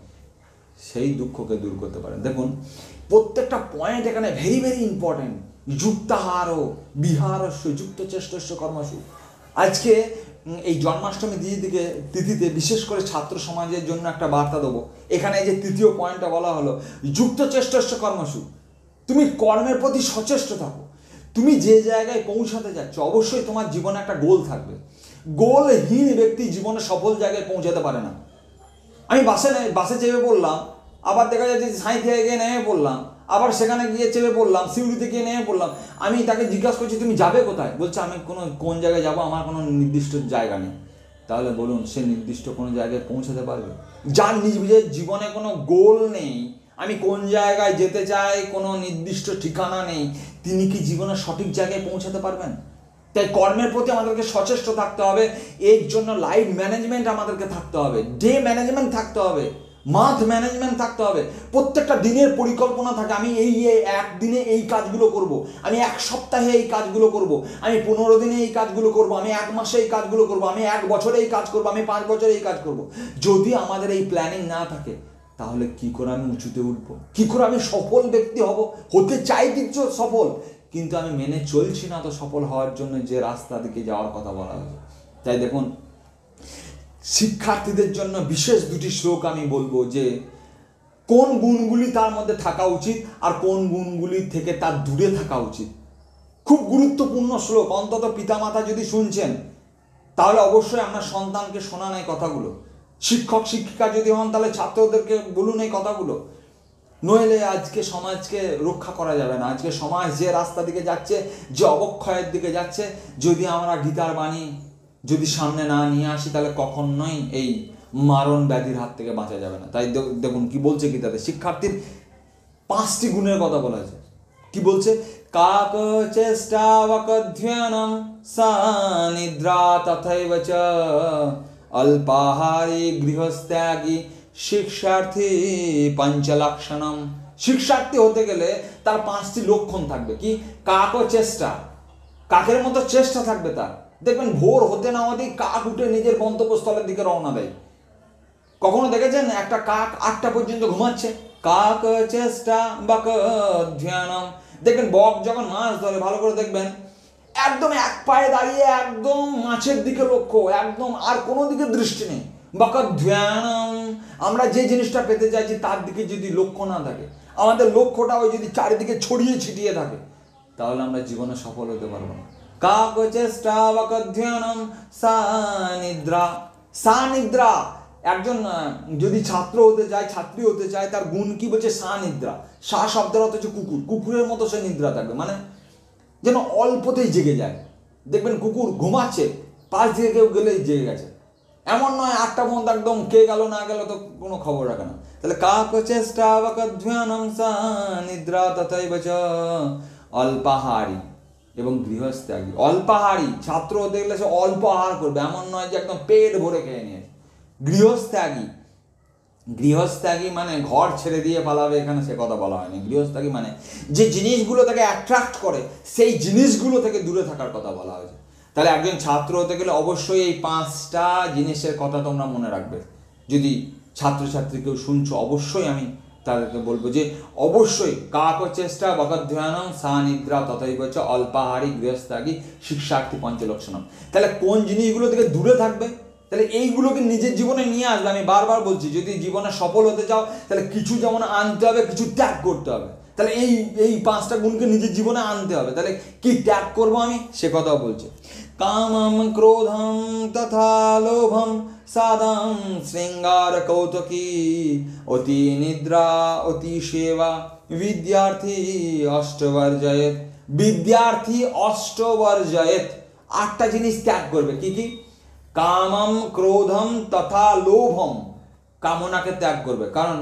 সেই দুঃখকে দূর করতে পারেন। দেখুন প্রত্যেকটা পয়েন্ট এখানে ভেরি ভেরি ইম্পর্টেন্ট। যুক্তাহার বিহারস্য যুক্ত চেষ্টস্য কর্মসু। আজকে এই জন্মাষ্টমী তিথিতে বিশেষ করে ছাত্র সমাজের জন্য একটা বার্তা দেবো। এখানে যে তৃতীয় পয়েন্টটা বলা হলো যুক্ত চেষ্টস্য কর্মসু, তুমি কর্মের প্রতি সচেষ্ট থাকো। তুমি যে জায়গায় পৌঁছাতে যাচ্ছ, অবশ্যই তোমার জীবনে একটা গোল থাকবে। গোলহীন ব্যক্তি জীবনে সফল জায়গায় পৌঁছাতে পারে না। আমি বাসে চেপে পড়লাম, আবার দেখা যাচ্ছে সাঁইথিয়ায় গিয়ে নেমে পড়লাম, আবার সেখানে গিয়ে চেপে পড়লাম, সিউড়িতে গিয়ে নেমে পড়লাম। আমি তাকে জিজ্ঞাসা করছি তুমি যাবে কোথায়? বলছে আমি কোন জায়গায় যাবো, আমার কোনো নির্দিষ্ট জায়গা নেই। তাহলে বলুন সে নির্দিষ্ট কোনো জায়গায় পৌঁছাতে পারবে? যার নিজের জীবনে কোনো গোল নেই, আমি কোন জায়গায় যেতে চাই কোনো নির্দিষ্ট ঠিকানা নেই, তিনি কি জীবনে সঠিক জায়গায় পৌঁছাতে পারবেন? তাই কর্মের প্রতি আমাদেরকে সচেষ্ট থাকতে হবে। এর জন্য লাইফ ম্যানেজমেন্ট আমাদেরকে থাকতে হবে, ডে ম্যানেজমেন্ট থাকতে হবে, মান্থ ম্যানেজমেন্ট থাকতে হবে। প্রত্যেকটা দিনের পরিকল্পনা থাকে, আমি এই একদিনে এই কাজগুলো করব, আমি 1 সপ্তাহে এই কাজগুলো করব, আমি 15 দিনে এই কাজগুলো করব, আমি 1 মাসে এই কাজগুলো করব, আমি 1 বছরে এই কাজ করব, আমি 5 বছরে এই কাজ করব। যদি আমাদের এই প্ল্যানিং না থাকে তাহলে কি করে আমি উঁচুতে উঠবো, কি করে আমি সফল ব্যক্তি হব? হতে চাই কিছু সফল, কিন্তু আমি মেনে চলছি না তো সফল হওয়ার জন্য যে রাস্তা দিকে যাওয়ার কথা বলা হয়েছে। তাই দেখুন শিক্ষার্থীদের জন্য বিশেষ 2টি শ্লোক আমি বলবো, যে কোন গুণগুলি তার মধ্যে থাকা উচিত আর কোন গুণগুলি থেকে তার দূরে থাকা উচিত। খুব গুরুত্বপূর্ণ শ্লোক, অন্তত পিতামাতা যদি শুনছেন তাহলে অবশ্যই আপনার সন্তানকে শোনান এই কথাগুলো। শিক্ষক শিক্ষিকা যদি হন তাহলে ছাত্রদেরকে বলুন এই কথাগুলো। নইলে আজকে সমাজকে রক্ষা করা যাবে না। আজকে সমাজ যে রাস্তা দিকে যাচ্ছে, যে অবক্ষয়ের দিকে যাচ্ছে, যদি আমরা গীতার বাণী যদি সামনে না নিয়ে আসি তাহলে কখনোই এই মারণ ব্যাধির হাত থেকে বাঁচা যাবে না। তাই দেখুন কি বলছে গীতাতে, শিক্ষার্থীর 5টি গুণের কথা বলা হয়েছে। কি বলছে, কাক চেষ্টা বকধ্যানম সা নিদ্রা তথৈব চ অল্পাহারী গৃহস্ত্যাগী শিক্ষার্থী পঞ্চলক্ষণম। শিক্ষার্থী হতে গেলে তার 5টি লক্ষণ থাকবে। কি, কাক ও চেষ্টা, কাকের মতো চেষ্টা থাকবে তার। দেখবেন ভোর হতে না হতেই কাক উঠে নিজের গন্তব্যস্থলের দিকে রওনা দেয়। কখনো দেখেছেন একটা কাক 8টা পর্যন্ত ঘুমাচ্ছে? কাক চেষ্টা বক ধ্যানম। দেখবেন বক যখন মাছ ধরে, ভালো করে দেখবেন, একদম এক পায়ে দাঁড়িয়ে একদম মাছের দিকে লক্ষ্য, একদম আর কোনো দিকে দৃষ্টি নেই। বক ধ্যানম। আমরা যে জিনিসটা পেতে চাইছি তার দিকে যদি লক্ষ্য না থাকে, আমাদের লক্ষ্যটা ওই যদি চারিদিকে ছড়িয়ে ছিটিয়ে থাকে, তাহলে আমরা জীবনে সফল হতে পারবো না। কাক চেষ্টা বক ধ্যানম সা নিদ্রা। সা নিদ্রা, একজন যদি ছাত্র হতে চায়, ছাত্রী হতে চায়, তার গুণ কি বলছে, সা নিদ্রা। সা শব্দের অর্থ হচ্ছে কুকুর, কুকুরের মতো সে নিদ্রা থাকবে, মানে যেন অল্পতেই জেগে যায়। দেখবেন কুকুর ঘুমাচ্ছে, পাশ দিয়ে কেউ গেলেই জেগে গেছে, এমন নয় 8টা পর্যন্ত একদম কে গেল না গেল তো কোনো খবর রাখে না। তাহলে কাক চেষ্টা বকধ্যানম সা নিদ্রা তথৈব চ অল্পাহারী এবং গৃহস্ত্যাগী। অল্পাহারী, ছাত্র হতে গেলে সে অল্প আহার করবে, এমন নয় যে একদম পেট ভরে খেয়ে নিয়েছে। গৃহস্ত্যাগী, গৃহস্ত্যাগী মানে ঘর ছেড়ে দিয়ে পালাবে, এখানে সে কথা বলা হয়নি। গৃহস্ত্যাগী মানে যে জিনিসগুলো তাকে অ্যাট্রাক্ট করে সেই জিনিসগুলো থেকে দূরে থাকার কথা বলা হয়েছে। তাহলে একজন ছাত্র হতে গেলে অবশ্যই এই 5টা জিনিসের কথা তোমরা মনে রাখবে। যদি ছাত্রছাত্রী কেউ শুনছো, অবশ্যই আমি তাদেরকে বলবো যে অবশ্যই কাক চেষ্টা বকধ্যানম সা নিদ্রা তথৈব চ অল্পাহারী গৃহস্ত্যাগী শিক্ষার্থী পঞ্চলক্ষণম। তাহলে কোন জিনিসগুলো থেকে দূরে থাকবে? তাহলে এইগুলোকে নিজের জীবনে নিয়ে আসবে। আমি বারবার বলছি, যদি জীবনে সফল হতে চাও তাহলে কিছু যেমন আনতে হবে, কিছু ত্যাগ করতে হবে। তাহলে এই 5টা গুণকে নিজের জীবনে আনতে হবে। তাহলে কি ত্যাগ করবো আমি, সে কথাও বলছে। কামম ক্রোধম তথা লোভম সাদম শৃঙ্গার কৌতুকী অতি নিদ্রা অতি সেবা বিদ্যার্থী অষ্টবর্জয়েত। বিদ্যার্থী অষ্টবর্জয়েত, 8টা জিনিস ত্যাগ করবে। কি কি? কামম ক্রোধম তথা লোভম, কামনাকে ত্যাগ করবে। কারণ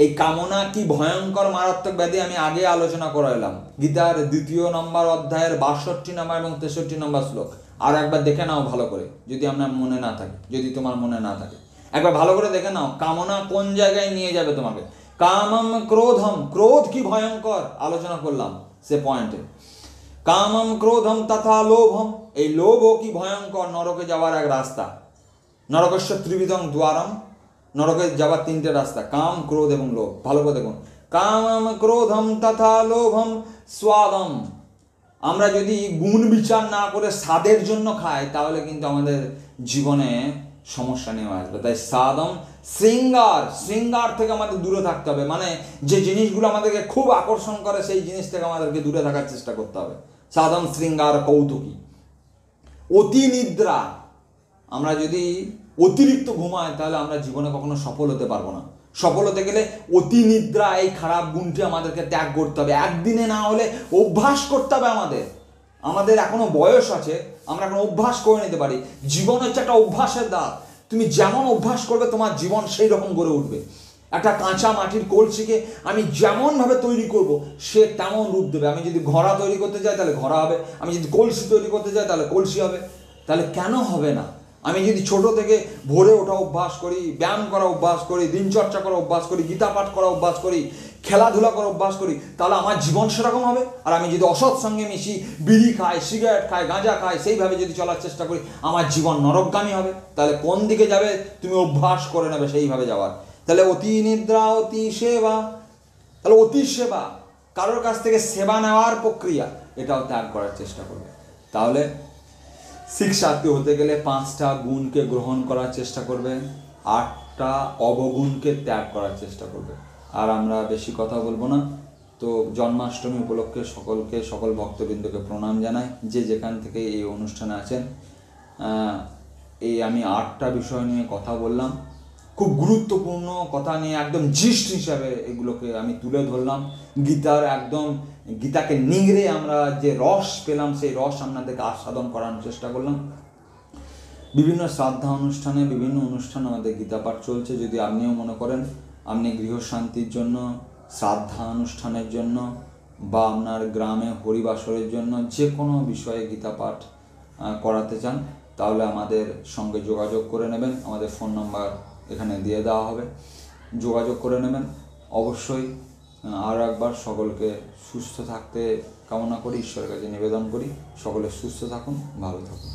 এই কামনা কি ভয়ঙ্কর মারাত্মক ব্যাধি, আমি আগে আলোচনা করাইলাম গীতার 2 নম্বর অধ্যায়ের 62 নম্বর এবং 63 নম্বর শ্লোক। আর একবার দেখে নাও ভালো করে, যদি আপনার মনে না থাকে, যদি তোমার মনে না থাকে, একবার ভালো করে দেখে নাও কামনা কোন জায়গায় নিয়ে যাবে তোমাকে। কামম ক্রোধম, ক্রোধ কি ভয়ঙ্কর আলোচনা করলাম সে পয়েন্টে। কামম ক্রোধম তথা লোভম, এই লোভও কি ভয়ঙ্কর, নরকে যাওয়ার এক রাস্তা। নরকস্য ত্রিবিধং দ্বারম, নরকে যাওয়ার 3টে রাস্তা, কাম ক্রোধ এবং লোভ। ভালো করে দেখুন, কামম ক্রোধম তথা লোভম স্বাদম। আমরা যদি গুণ বিচার না করে স্বাদের জন্য খাই তাহলে কিন্তু আমাদের জীবনে সমস্যা নেমে আসবে। তাই সাদম শৃঙ্গার, শৃঙ্গার থেকে আমাদের দূরে থাকতে হবে। মানে যে জিনিসগুলো আমাদেরকে খুব আকর্ষণ করে সেই জিনিস থেকে আমাদেরকে দূরে থাকার চেষ্টা করতে হবে। সাদম শৃঙ্গার কৌতুকী। অতি নিদ্রা, আমরা যদি অতিরিক্ত ঘুমাই তাহলে আমরা জীবনে কখনো সফল হতে পারবো না। সফল হতে গেলে অতি নিদ্রা, এই খারাপ গুণটি আমাদেরকে ত্যাগ করতে হবে। একদিনে না হলে অভ্যাস করতে হবে আমাদের এখনো বয়স আছে, আমরা এখন অভ্যাস করে নিতে পারি। জীবন হচ্ছে একটা অভ্যাসের দাঁত। তুমি যেমন অভ্যাস করবে তোমার জীবন সেই রকম গড়ে উঠবে। একটা কাঁচা মাটির কলসিকে আমি যেমনভাবে তৈরি করব সে তেমন রূপ দেবে। আমি যদি ঘোড়া তৈরি করতে চাই তাহলে ঘোড়া হবে, আমি যদি কলসি তৈরি করতে চাই তাহলে কলসি হবে। তাহলে কেন হবে না? আমি যদি ছোট থেকে ভোরে ওঠা অভ্যাস করি, ব্যায়াম করা অভ্যাস করি, দিনচর্চা করা অভ্যাস করি, গীতা পাঠ করা অভ্যাস করি, খেলাধুলা করা অভ্যাস করি, তাহলে আমার জীবন সেরকম হবে। আর আমি যদি অসৎ সঙ্গে মিশি, বিড়ি খাই, সিগারেট খাই, গাঁজা খাই, সেইভাবে যদি চলার চেষ্টা করি, আমার জীবন নরকগামী হবে। তাহলে কোন দিকে যাবে? তুমি অভ্যাস করে নেবে সেইভাবে যাওয়ার। তাহলে অতি নিদ্রা অতি সেবা, তাহলে অতি সেবা, কারোর কাছ থেকে সেবা নেওয়ার প্রক্রিয়া, এটাও ত্যাগ করার চেষ্টা করবে। তাহলে শিক্ষার্থী হতে গেলে 5টা গুণকে গ্রহণ করার চেষ্টা করবে, 8টা অবগুণকে ত্যাগ করার চেষ্টা করবে। আর আমরা বেশি কথা বলবো না। তো জন্মাষ্টমী উপলক্ষে সকলকে, সকল ভক্তবৃন্দকে প্রণাম জানাই, যে যেখান থেকে এই অনুষ্ঠানে আছেন। এই আমি 8টা বিষয় নিয়ে কথা বললাম, খুব গুরুত্বপূর্ণ কথা নিয়ে, একদম জিস্ট হিসাবে এগুলোকে আমি তুলে ধরলাম। গীতার একদম, গীতাকে নিংড়ে আমরা যে রস পেলাম সেই রস আপনাদেরকে আস্বাদন করানোর চেষ্টা করলাম। বিভিন্ন শ্রাদ্ধা অনুষ্ঠানে, বিভিন্ন অনুষ্ঠানে আমাদের গীতা পাঠ চলছে। যদি আপনিও মনে করেন আপনি গৃহশান্তির জন্য, শ্রাদ্ধা অনুষ্ঠানের জন্য বা আপনার গ্রামে হরিবাসরের জন্য যে কোনো বিষয়ে গীতা পাঠ করাতে চান, তাহলে আমাদের সঙ্গে যোগাযোগ করে নেবেন। আমাদের ফোন নাম্বার এখানে দিয়ে দেওয়া হবে, যোগাযোগ করে নেবেন অবশ্যই। আরও একবার সকলকে সুস্থ থাকতে কামনা করি, ঈশ্বরের কাছে নিবেদন করি সকলে সুস্থ থাকুন, ভালো থাকুন।